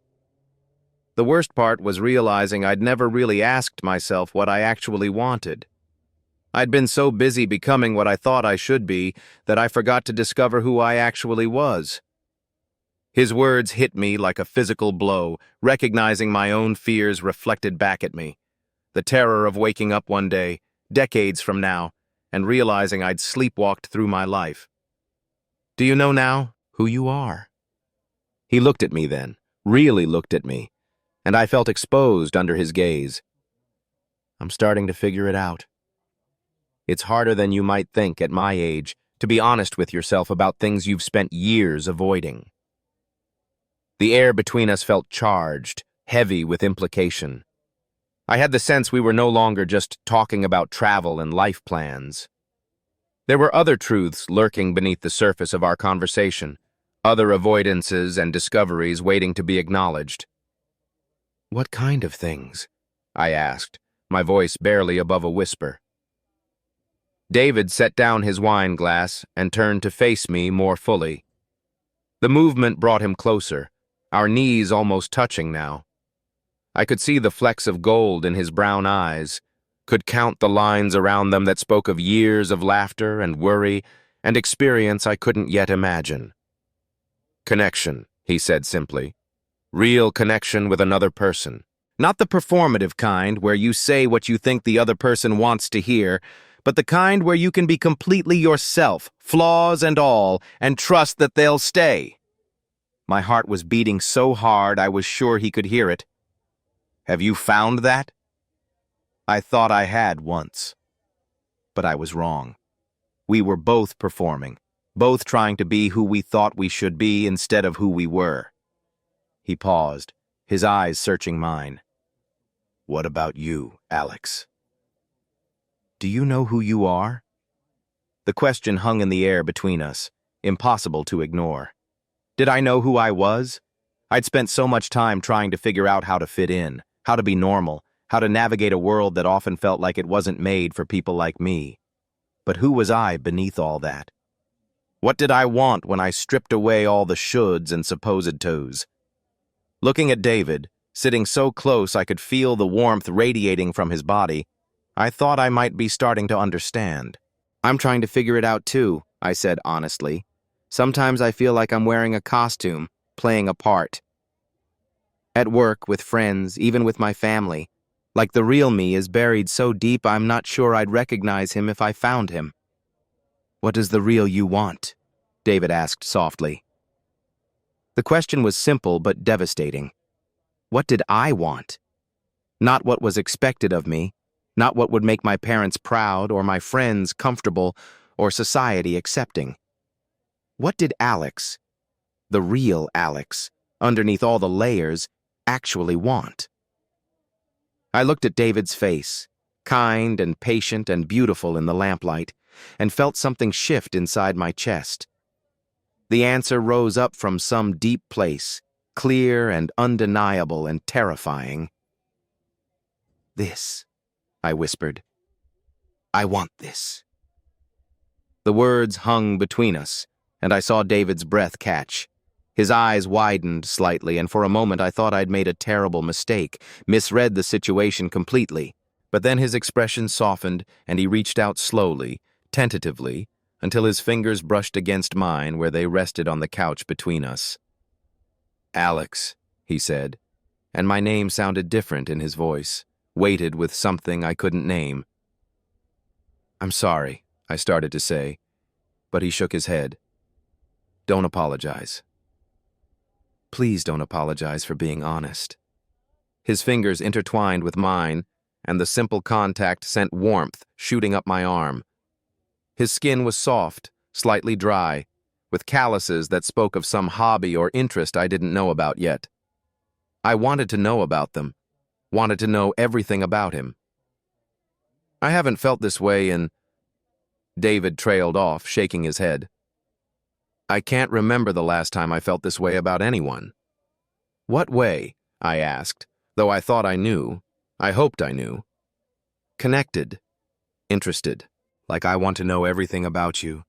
The worst part was realizing I'd never really asked myself what I actually wanted. I'd been so busy becoming what I thought I should be that I forgot to discover who I actually was. His words hit me like a physical blow, recognizing my own fears reflected back at me. The terror of waking up one day, decades from now, and realizing I'd sleepwalked through my life. Do you know now who you are? He looked at me then, really looked at me, and I felt exposed under his gaze. I'm starting to figure it out. It's harder than you might think at my age to be honest with yourself about things you've spent years avoiding. The air between us felt charged, heavy with implication. I had the sense we were no longer just talking about travel and life plans. There were other truths lurking beneath the surface of our conversation, other avoidances and discoveries waiting to be acknowledged. What kind of things? I asked, my voice barely above a whisper. David set down his wine glass and turned to face me more fully. The movement brought him closer, our knees almost touching now. I could see the flecks of gold in his brown eyes, could count the lines around them that spoke of years of laughter and worry and experience I couldn't yet imagine. Connection, he said simply. Real connection with another person. Not the performative kind where you say what you think the other person wants to hear, but the kind where you can be completely yourself, flaws and all, and trust that they'll stay. My heart was beating so hard I was sure he could hear it. Have you found that? I thought I had once. But I was wrong. We were both performing, both trying to be who we thought we should be instead of who we were. He paused, his eyes searching mine. What about you, Alex? Do you know who you are? The question hung in the air between us, impossible to ignore. Did I know who I was? I'd spent so much time trying to figure out how to fit in, how to be normal, how to navigate a world that often felt like it wasn't made for people like me. But who was I beneath all that? What did I want when I stripped away all the shoulds and supposed tos? Looking at David, sitting so close I could feel the warmth radiating from his body, I thought I might be starting to understand. "I'm trying to figure it out too," I said honestly. "Sometimes I feel like I'm wearing a costume, playing a part. At work, with friends, even with my family. Like the real me is buried so deep I'm not sure I'd recognize him if I found him." "What does the real you want?" David asked softly. The question was simple but devastating. What did I want? Not what was expected of me, not what would make my parents proud or my friends comfortable or society accepting. What did Alex, the real Alex, underneath all the layers, actually want? I looked at David's face, kind and patient and beautiful in the lamplight, and felt something shift inside my chest. The answer rose up from some deep place, clear and undeniable and terrifying. "This," I whispered. "I want this." The words hung between us, and I saw David's breath catch. His eyes widened slightly, and for a moment I thought I'd made a terrible mistake, misread the situation completely. But then his expression softened, and he reached out slowly, tentatively, until his fingers brushed against mine where they rested on the couch between us. "Alex," he said, and my name sounded different in his voice, weighted with something I couldn't name. "I'm sorry," I started to say, but he shook his head. "Don't apologize. Please don't apologize for being honest." His fingers intertwined with mine, and the simple contact sent warmth shooting up my arm. His skin was soft, slightly dry, with calluses that spoke of some hobby or interest I didn't know about yet. I wanted to know about them, wanted to know everything about him. "I haven't felt this way in—" David trailed off, shaking his head. "I can't remember the last time I felt this way about anyone." "What way?" I asked, though I thought I knew. I hoped I knew. "Connected. Interested. Like I want to know everything about you,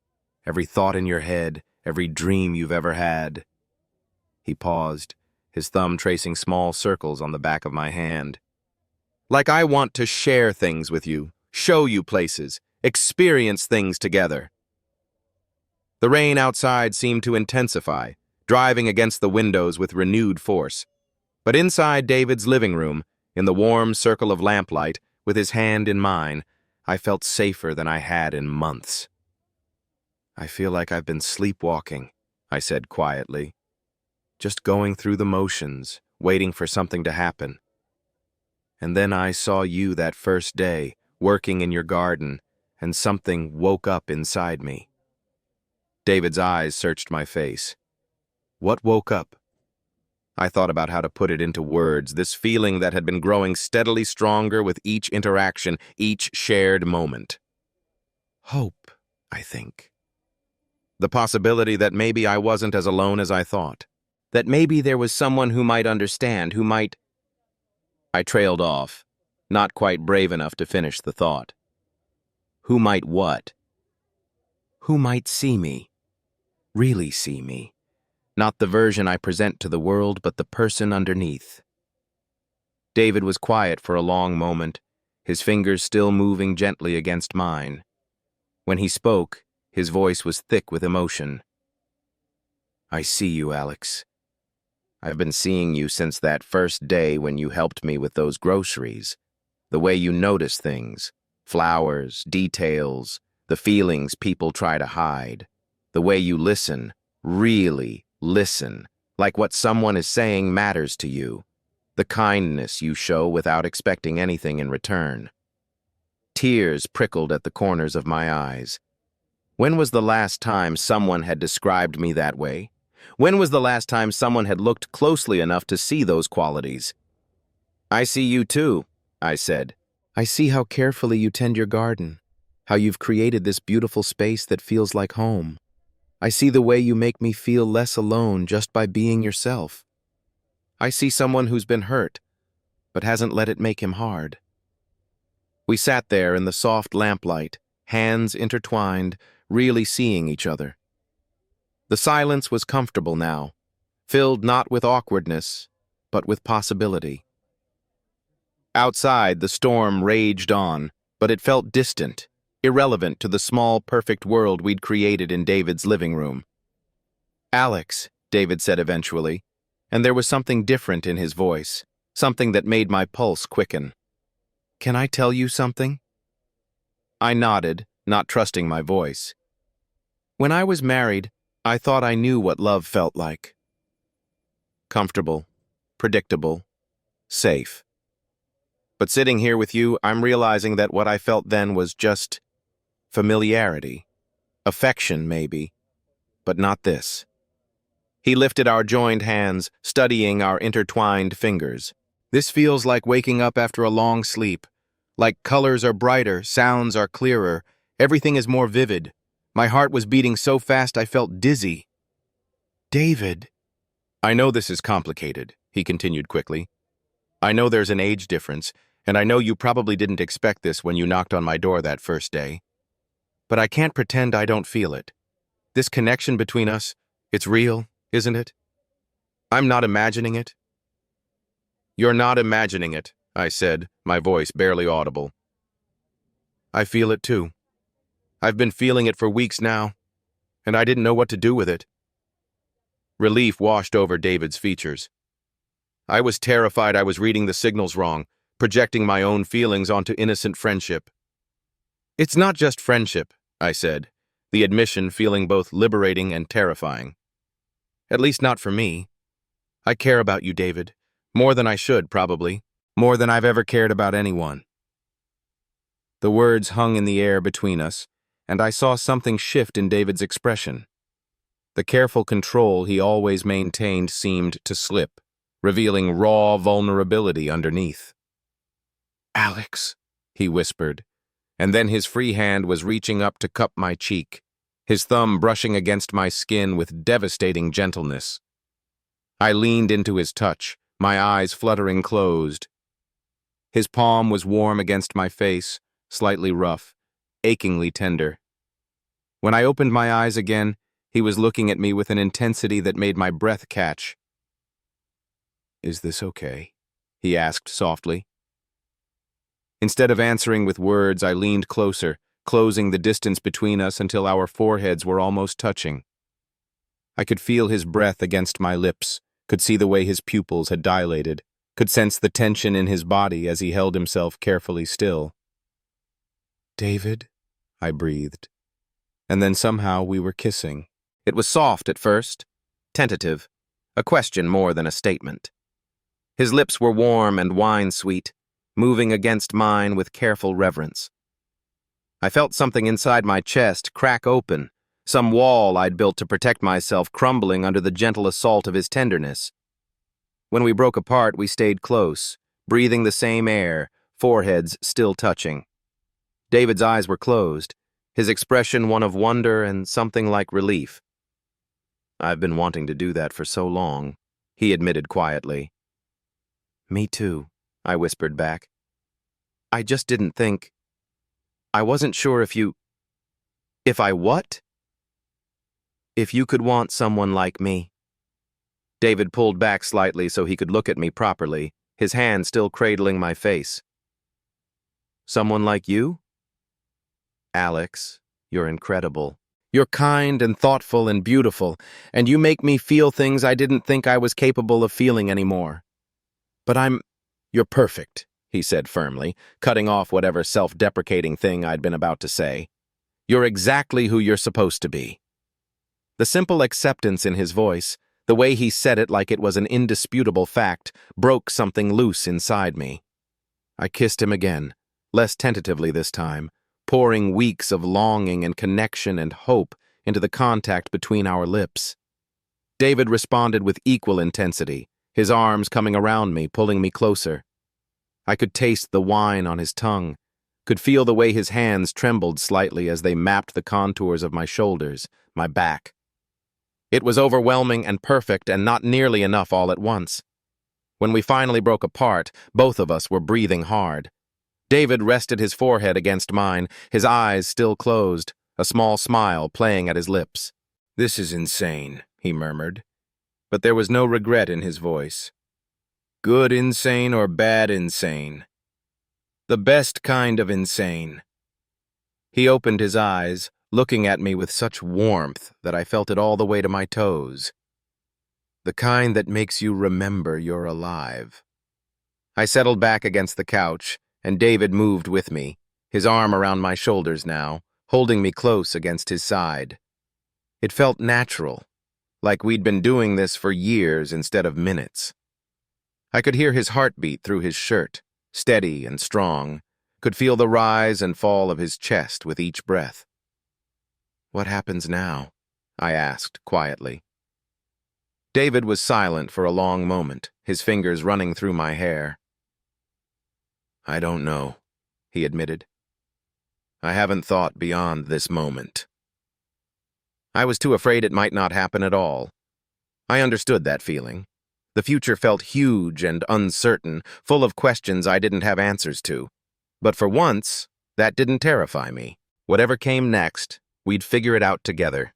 every thought in your head, every dream you've ever had." He paused, his thumb tracing small circles on the back of my hand. "Like I want to share things with you, show you places, experience things together." The rain outside seemed to intensify, driving against the windows with renewed force. But inside David's living room, in the warm circle of lamplight, with his hand in mine, I felt safer than I had in months. "I feel like I've been sleepwalking," I said quietly. "Just going through the motions, waiting for something to happen. And then I saw you that first day, working in your garden, and something woke up inside me." David's eyes searched my face. "What woke up?" I thought about how to put it into words, this feeling that had been growing steadily stronger with each interaction, each shared moment. "Hope, I think. The possibility that maybe I wasn't as alone as I thought. That maybe there was someone who might understand, who might—" I trailed off, not quite brave enough to finish the thought. Who might what? Who might see me? Really see me? Not the version I present to the world, but the person underneath. David was quiet for a long moment, his fingers still moving gently against mine. When he spoke, his voice was thick with emotion. "I see you, Alex. I've been seeing you since that first day when you helped me with those groceries. The way you notice things, flowers, details, the feelings people try to hide. The way you listen, really listen, like what someone is saying matters to you. The kindness you show without expecting anything in return." Tears prickled at the corners of my eyes. When was the last time someone had described me that way? When was the last time someone had looked closely enough to see those qualities? "I see you too," I said. "I see how carefully you tend your garden, how you've created this beautiful space that feels like home. I see the way you make me feel less alone just by being yourself. I see someone who's been hurt, but hasn't let it make him hard." We sat there in the soft lamplight, hands intertwined, really seeing each other. The silence was comfortable now, filled not with awkwardness, but with possibility. Outside, the storm raged on, but it felt distant, irrelevant to the small, perfect world we'd created in David's living room. "Alex," David said eventually, and there was something different in his voice, something that made my pulse quicken. "Can I tell you something?" I nodded, not trusting my voice. "When I was married, I thought I knew what love felt like. Comfortable, predictable, safe. But sitting here with you, I'm realizing that what I felt then was just familiarity, affection maybe, but not this." He lifted our joined hands, studying our intertwined fingers. "This feels like waking up after a long sleep. Like colors are brighter, sounds are clearer, everything is more vivid. My heart was beating so fast I felt dizzy." "David." "I know this is complicated," he continued quickly. "I know there's an age difference, and I know you probably didn't expect this when you knocked on my door that first day. But I can't pretend I don't feel it. This connection between us, it's real, isn't it? I'm not imagining it." "You're not imagining it," I said, my voice barely audible. "I feel it too. I've been feeling it for weeks now, and I didn't know what to do with it." Relief washed over David's features. "I was terrified I was reading the signals wrong, projecting my own feelings onto innocent friendship." "It's not just friendship," I said, the admission feeling both liberating and terrifying. "At least not for me. I care about you, David, more than I should, probably, more than I've ever cared about anyone." The words hung in the air between us, and I saw something shift in David's expression. The careful control he always maintained seemed to slip, revealing raw vulnerability underneath. "Alex," he whispered, and then his free hand was reaching up to cup my cheek, his thumb brushing against my skin with devastating gentleness. I leaned into his touch, my eyes fluttering closed. His palm was warm against my face, slightly rough, achingly tender. When I opened my eyes again, he was looking at me with an intensity that made my breath catch. "Is this okay?" he asked softly. Instead of answering with words, I leaned closer, closing the distance between us until our foreheads were almost touching. I could feel his breath against my lips, could see the way his pupils had dilated, could sense the tension in his body as he held himself carefully still. "David," I breathed. And then somehow we were kissing. It was soft at first, tentative, a question more than a statement. His lips were warm and wine-sweet, moving against mine with careful reverence. I felt something inside my chest crack open, some wall I'd built to protect myself crumbling under the gentle assault of his tenderness. When we broke apart, we stayed close, breathing the same air, foreheads still touching. David's eyes were closed, his expression one of wonder and something like relief. "I've been wanting to do that for so long," he admitted quietly. "Me too," I whispered back. "I just didn't think. I wasn't sure if you—" "If I what?" "If you could want someone like me." David pulled back slightly so he could look at me properly, his hand still cradling my face. "Someone like you?" "Alex, you're incredible. You're kind and thoughtful and beautiful, and you make me feel things I didn't think I was capable of feeling anymore. But you're perfect," he said firmly, cutting off whatever self-deprecating thing I'd been about to say. "You're exactly who you're supposed to be." The simple acceptance in his voice, the way he said it like it was an indisputable fact, broke something loose inside me. I kissed him again, less tentatively this time, pouring weeks of longing and connection and hope into the contact between our lips. David responded with equal intensity, his arms coming around me, pulling me closer. I could taste the wine on his tongue, could feel the way his hands trembled slightly as they mapped the contours of my shoulders, my back. It was overwhelming and perfect and not nearly enough all at once. When we finally broke apart, both of us were breathing hard. David rested his forehead against mine, his eyes still closed, a small smile playing at his lips. "This is insane," he murmured, but there was no regret in his voice. Good insane or bad insane? The best kind of insane. He opened his eyes, looking at me with such warmth that I felt it all the way to my toes. The kind that makes you remember you're alive. I settled back against the couch, and David moved with me, his arm around my shoulders now, holding me close against his side. It felt natural, like we'd been doing this for years instead of minutes. I could hear his heartbeat through his shirt, steady and strong, could feel the rise and fall of his chest with each breath. "What happens now?" I asked quietly. David was silent for a long moment, his fingers running through my hair. "I don't know," he admitted. "I haven't thought beyond this moment." I was too afraid it might not happen at all. I understood that feeling. The future felt huge and uncertain, full of questions I didn't have answers to. But for once, that didn't terrify me. Whatever came next, we'd figure it out together.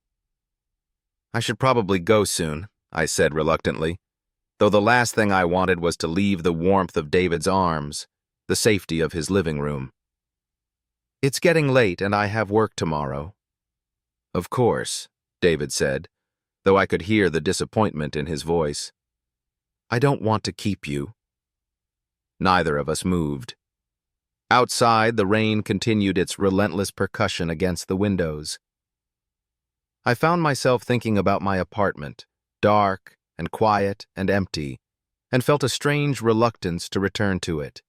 "I should probably go soon," I said reluctantly, though the last thing I wanted was to leave the warmth of David's arms, the safety of his living room. "It's getting late and I have work tomorrow." "Of course," David said, though I could hear the disappointment in his voice. "I don't want to keep you." Neither of us moved. Outside, the rain continued its relentless percussion against the windows. I found myself thinking about my apartment, dark and quiet and empty, and felt a strange reluctance to return to it.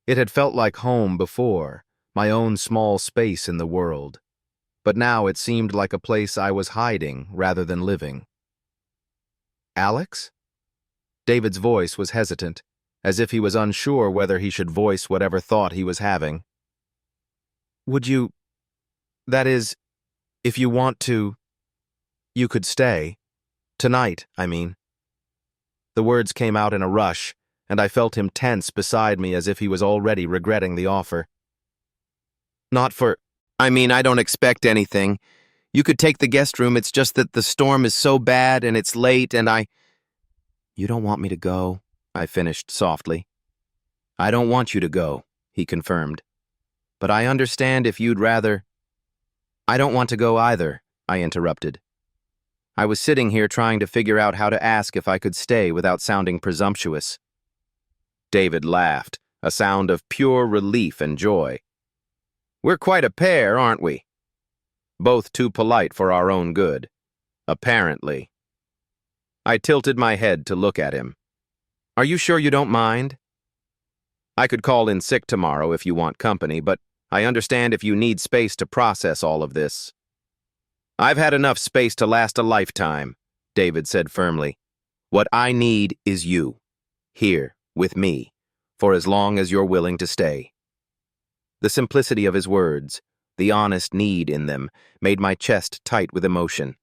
It had felt like home before, my own small space in the world, but now it seemed like a place I was hiding rather than living. "Alex?" David's voice was hesitant, as if he was unsure whether he should voice whatever thought he was having. "Would you... that is, if you want to... you could stay. Tonight, I mean." The words came out in a rush, and I felt him tense beside me as if he was already regretting the offer. "Not for... I mean, I don't expect anything. You could take the guest room, it's just that the storm is so bad and it's late and I..." "You don't want me to go," I finished softly. "I don't want you to go," he confirmed. "But I understand if you'd rather..." "I don't want to go either," I interrupted. I was sitting here trying to figure out how to ask if I could stay without sounding presumptuous. David laughed, a sound of pure relief and joy. "We're quite a pair, aren't we? Both too polite for our own good. Apparently." I tilted my head to look at him. "Are you sure you don't mind? I could call in sick tomorrow if you want company, but I understand if you need space to process all of this." "I've had enough space to last a lifetime," David said firmly. "What I need is you, here, with me, for as long as you're willing to stay." The simplicity of his words, the honest need in them, made my chest tight with emotion.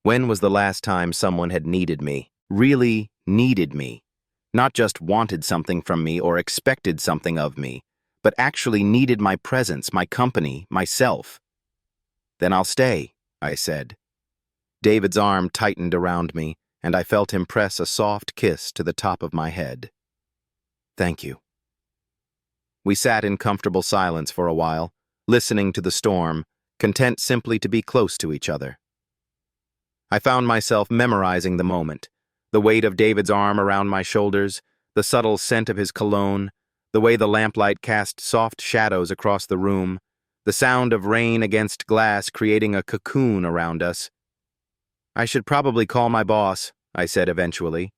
When was the last time someone had needed me, really needed me? Not just wanted something from me or expected something of me, but actually needed my presence, my company, myself. "Then I'll stay," I said. David's arm tightened around me, and I felt him press a soft kiss to the top of my head. "Thank you." We sat in comfortable silence for a while, listening to the storm, content simply to be close to each other. I found myself memorizing the moment, the weight of David's arm around my shoulders, the subtle scent of his cologne, the way the lamplight cast soft shadows across the room, the sound of rain against glass creating a cocoon around us. "I should probably call my boss," I said eventually.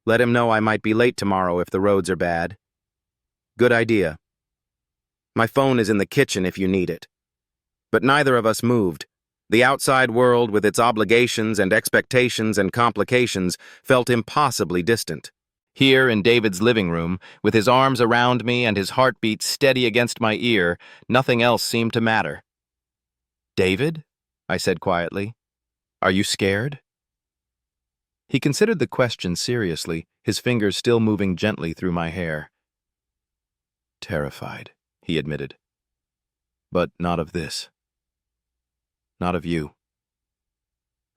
"Let him know I might be late tomorrow if the roads are bad." "Good idea. My phone is in the kitchen if you need it." But neither of us moved. The outside world, with its obligations and expectations and complications, felt impossibly distant. Here in David's living room, with his arms around me and his heartbeat steady against my ear, nothing else seemed to matter. "David?" I said quietly. "Are you scared?" He considered the question seriously, his fingers still moving gently through my hair. "Terrified," he admitted. "But not of this. Not of you.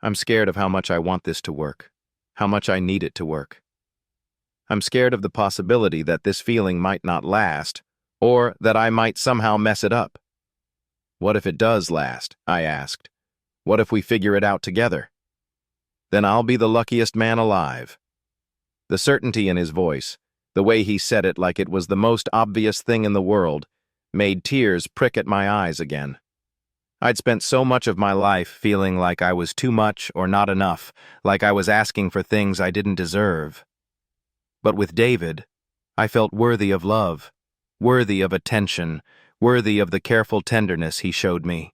I'm scared of how much I want this to work, how much I need it to work. I'm scared of the possibility that this feeling might not last, or that I might somehow mess it up. What if it does last? I asked. What if we figure it out together? Then I'll be the luckiest man alive. The certainty in his voice, the way he said it like it was the most obvious thing in the world, made tears prick at my eyes again. I'd spent so much of my life feeling like I was too much or not enough, like I was asking for things I didn't deserve. But with David, I felt worthy of love, worthy of attention, worthy of the careful tenderness he showed me.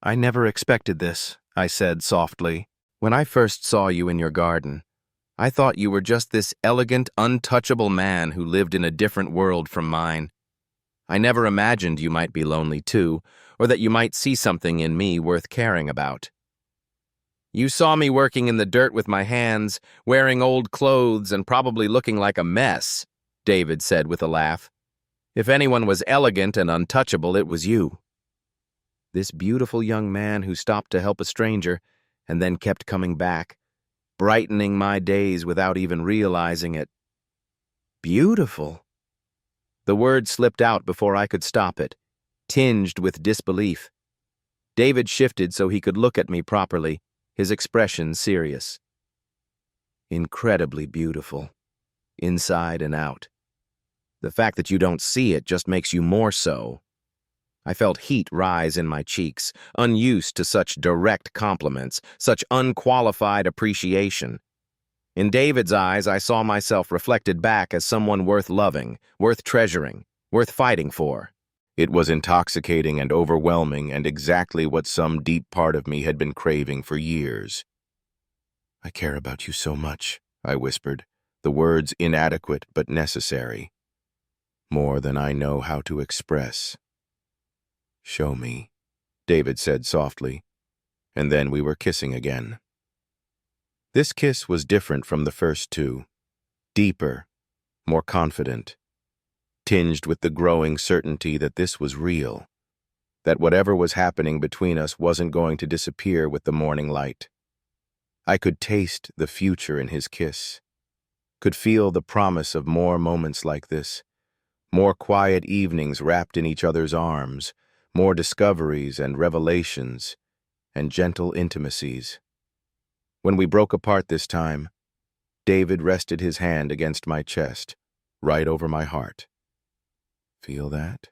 I never expected this, I said softly. When I first saw you in your garden, I thought you were just this elegant, untouchable man who lived in a different world from mine. I never imagined you might be lonely too, or that you might see something in me worth caring about. You saw me working in the dirt with my hands, wearing old clothes and probably looking like a mess, David said with a laugh. If anyone was elegant and untouchable, it was you. This beautiful young man who stopped to help a stranger and then kept coming back, brightening my days without even realizing it. Beautiful. The word slipped out before I could stop it, tinged with disbelief. David shifted so he could look at me properly, his expression serious. Incredibly beautiful, inside and out. The fact that you don't see it just makes you more so. I felt heat rise in my cheeks, unused to such direct compliments, such unqualified appreciation. In David's eyes, I saw myself reflected back as someone worth loving, worth treasuring, worth fighting for. It was intoxicating and overwhelming and exactly what some deep part of me had been craving for years. I care about you so much, I whispered, the words inadequate but necessary. More than I know how to express. Show me, David said softly, and then we were kissing again. This kiss was different from the first two, deeper, more confident, tinged with the growing certainty that this was real, that whatever was happening between us wasn't going to disappear with the morning light. I could taste the future in his kiss, could feel the promise of more moments like this, more quiet evenings wrapped in each other's arms, more discoveries and revelations, and gentle intimacies. When we broke apart this time, David rested his hand against my chest, right over my heart. Feel that?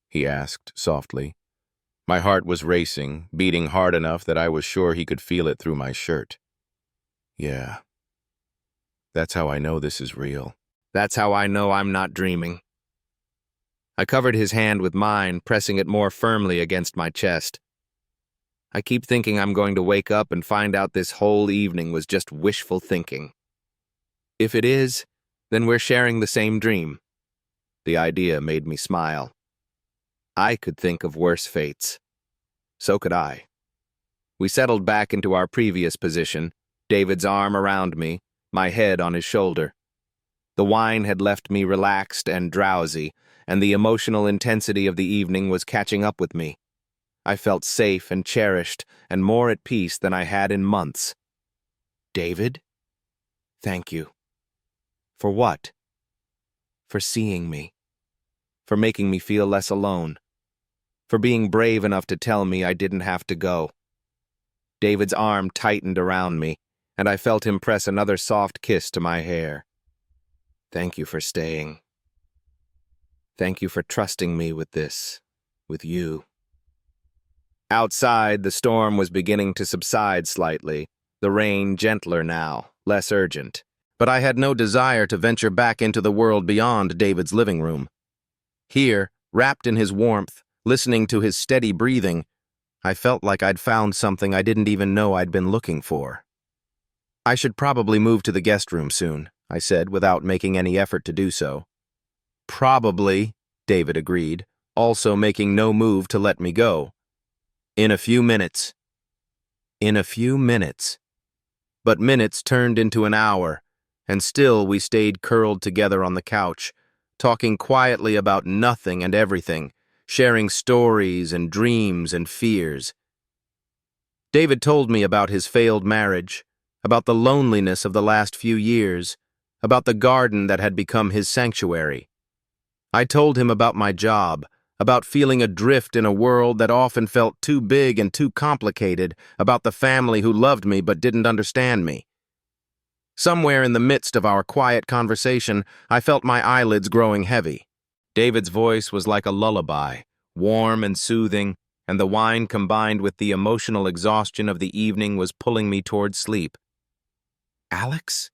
He asked softly. My heart was racing, beating hard enough that I was sure he could feel it through my shirt. Yeah. That's how I know this is real. That's how I know I'm not dreaming. I covered his hand with mine, pressing it more firmly against my chest. I keep thinking I'm going to wake up and find out this whole evening was just wishful thinking. If it is, then we're sharing the same dream. The idea made me smile. I could think of worse fates. So could I. We settled back into our previous position, David's arm around me, my head on his shoulder. The wine had left me relaxed and drowsy, and the emotional intensity of the evening was catching up with me. I felt safe and cherished and more at peace than I had in months. David? Thank you. For what? For seeing me. For making me feel less alone. For being brave enough to tell me I didn't have to go. David's arm tightened around me, and I felt him press another soft kiss to my hair. Thank you for staying. Thank you for trusting me with this, with you. Outside, the storm was beginning to subside slightly, the rain gentler now, less urgent. But I had no desire to venture back into the world beyond David's living room. Here, wrapped in his warmth, listening to his steady breathing, I felt like I'd found something I didn't even know I'd been looking for. I should probably move to the guest room soon, I said, without making any effort to do so. Probably, David agreed, also making no move to let me go. In a few minutes. In a few minutes. But minutes turned into an hour, and still we stayed curled together on the couch, talking quietly about nothing and everything, sharing stories and dreams and fears. David told me about his failed marriage, about the loneliness of the last few years, about the garden that had become his sanctuary. I told him about my job, about feeling adrift in a world that often felt too big and too complicated, about the family who loved me but didn't understand me. Somewhere in the midst of our quiet conversation, I felt my eyelids growing heavy. David's voice was like a lullaby, warm and soothing, and the wine combined with the emotional exhaustion of the evening was pulling me toward sleep. "Alex?"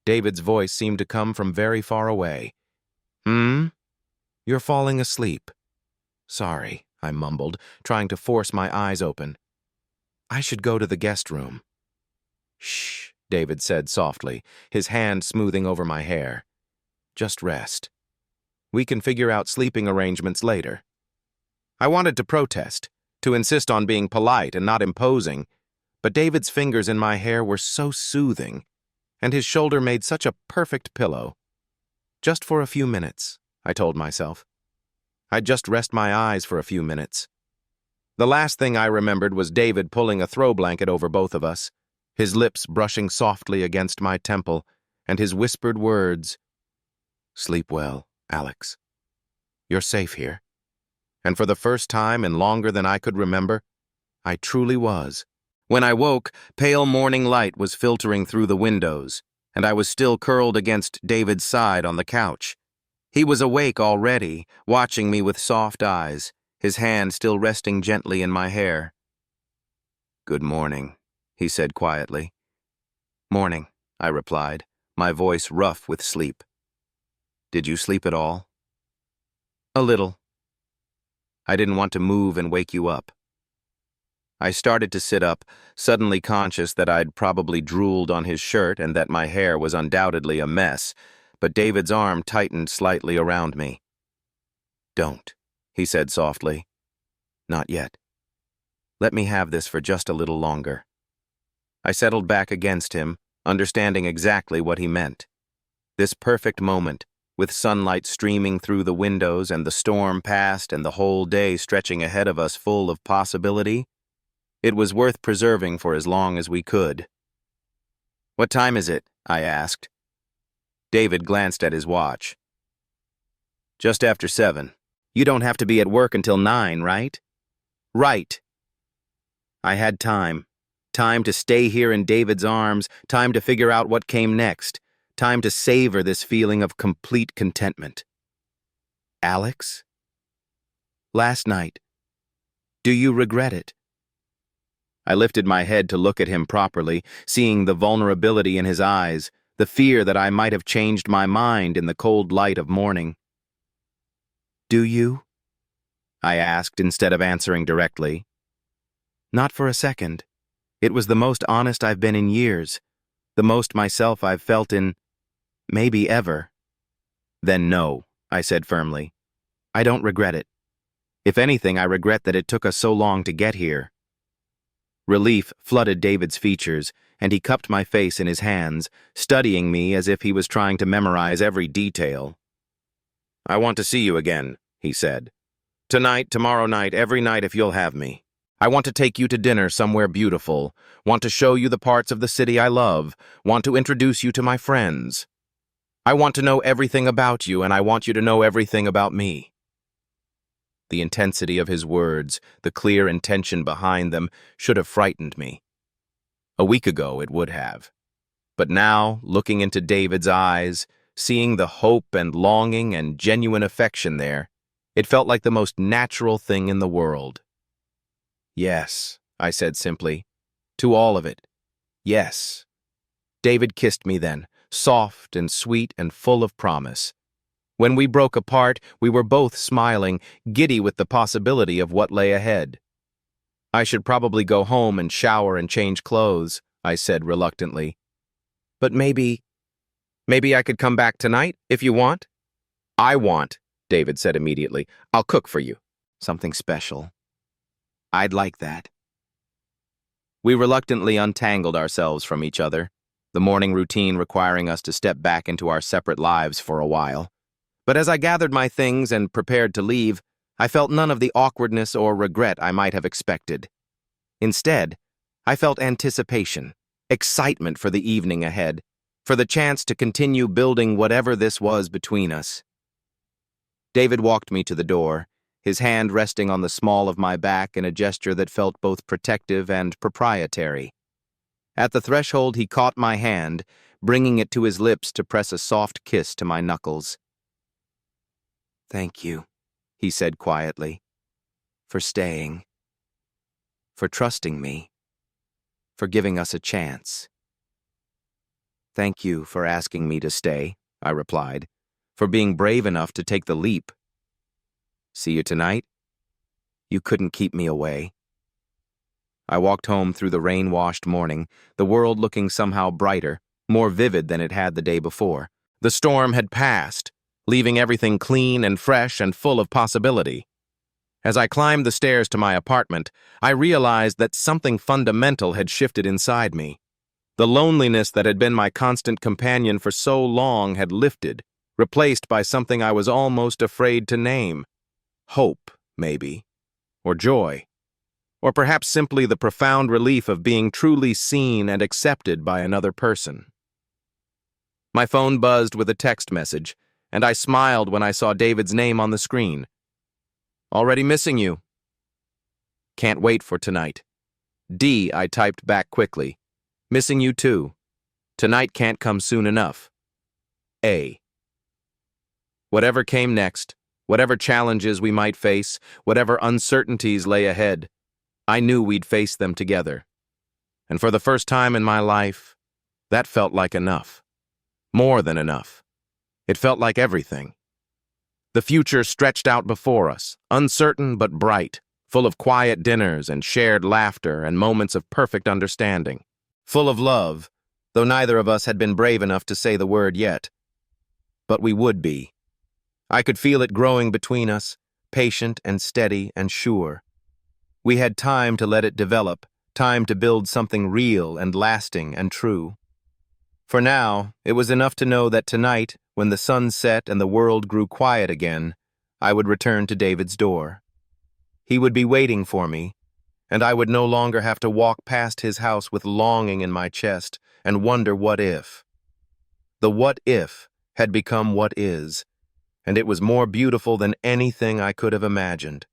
David's voice seemed to come from very far away. You're falling asleep." "Sorry," I mumbled, trying to force my eyes open. "I should go to the guest room." "Shh," David said softly, his hand smoothing over my hair. "Just rest. We can figure out sleeping arrangements later." I wanted to protest, to insist on being polite and not imposing, but David's fingers in my hair were so soothing, and his shoulder made such a perfect pillow. "Just for a few minutes," I told myself. I'd just rest my eyes for a few minutes. The last thing I remembered was David pulling a throw blanket over both of us, his lips brushing softly against my temple, and his whispered words, "Sleep well, Alex. You're safe here." And for the first time in longer than I could remember, I truly was. When I woke, pale morning light was filtering through the windows, and I was still curled against David's side on the couch. He was awake already, watching me with soft eyes, his hand still resting gently in my hair. "Good morning," he said quietly. "Morning," I replied, my voice rough with sleep. "Did you sleep at all?" "A little." "I didn't want to move and wake you up." I started to sit up, suddenly conscious that I'd probably drooled on his shirt and that my hair was undoubtedly a mess, but David's arm tightened slightly around me. "Don't," he said softly. "Not yet. Let me have this for just a little longer." I settled back against him, understanding exactly what he meant. This perfect moment, with sunlight streaming through the windows and the storm past and the whole day stretching ahead of us full of possibility, it was worth preserving for as long as we could. "What time is it?" I asked. David glanced at his watch. "Just after 7. You don't have to be at work until 9, right?" "Right." I had time. Time to stay here in David's arms, time to figure out what came next, time to savor this feeling of complete contentment. "Alex? Last night. Do you regret it?" I lifted my head to look at him properly, seeing the vulnerability in his eyes, the fear that I might have changed my mind in the cold light of morning. "Do you?" I asked instead of answering directly. Not for a second. It was the most honest I've been in years, the most myself I've felt in, maybe ever. "Then no," I said firmly. "I don't regret it. If anything, I regret that it took us so long to get here." Relief flooded David's features, and he cupped my face in his hands, studying me as if he was trying to memorize every detail. "I want to see you again," he said. "Tonight, tomorrow night, every night if you'll have me. I want to take you to dinner somewhere beautiful, want to show you the parts of the city I love, want to introduce you to my friends. I want to know everything about you, and I want you to know everything about me." The intensity of his words, the clear intention behind them, should have frightened me. A week ago it would have. But now, looking into David's eyes, seeing the hope and longing and genuine affection there, it felt like the most natural thing in the world. "Yes," I said simply. "To all of it. Yes." David kissed me then, soft and sweet and full of promise. When we broke apart, we were both smiling, giddy with the possibility of what lay ahead. "I should probably go home and shower and change clothes," I said reluctantly. "But maybe I could come back tonight, if you want?" "I want," David said immediately. "I'll cook for you. Something special." "I'd like that." We reluctantly untangled ourselves from each other, the morning routine requiring us to step back into our separate lives for a while. But as I gathered my things and prepared to leave, I felt none of the awkwardness or regret I might have expected. Instead, I felt anticipation, excitement for the evening ahead, for the chance to continue building whatever this was between us. David walked me to the door, his hand resting on the small of my back in a gesture that felt both protective and proprietary. At the threshold, he caught my hand, bringing it to his lips to press a soft kiss to my knuckles. "Thank you," he said quietly, "for staying, for trusting me, for giving us a chance." "Thank you for asking me to stay," I replied, "for being brave enough to take the leap. See you tonight? You couldn't keep me away." I walked home through the rain-washed morning, the world looking somehow brighter, more vivid than it had the day before. The storm had passed, leaving everything clean and fresh and full of possibility. As I climbed the stairs to my apartment, I realized that something fundamental had shifted inside me. The loneliness that had been my constant companion for so long had lifted, replaced by something I was almost afraid to name. Hope, maybe, or joy. Or perhaps simply the profound relief of being truly seen and accepted by another person. My phone buzzed with a text message, and I smiled when I saw David's name on the screen. "Already missing you. Can't wait for tonight." "D," I typed back quickly. "Missing you too. Tonight can't come soon enough. A." Whatever came next, whatever challenges we might face, whatever uncertainties lay ahead, I knew we'd face them together. And for the first time in my life, that felt like enough. More than enough. It felt like everything. The future stretched out before us, uncertain but bright, full of quiet dinners and shared laughter and moments of perfect understanding. Full of love, though neither of us had been brave enough to say the word yet. But we would be. I could feel it growing between us, patient and steady and sure. We had time to let it develop, time to build something real and lasting and true. For now, it was enough to know that tonight, when the sun set and the world grew quiet again, I would return to David's door. He would be waiting for me, and I would no longer have to walk past his house with longing in my chest and wonder what if. The what if had become what is, and it was more beautiful than anything I could have imagined.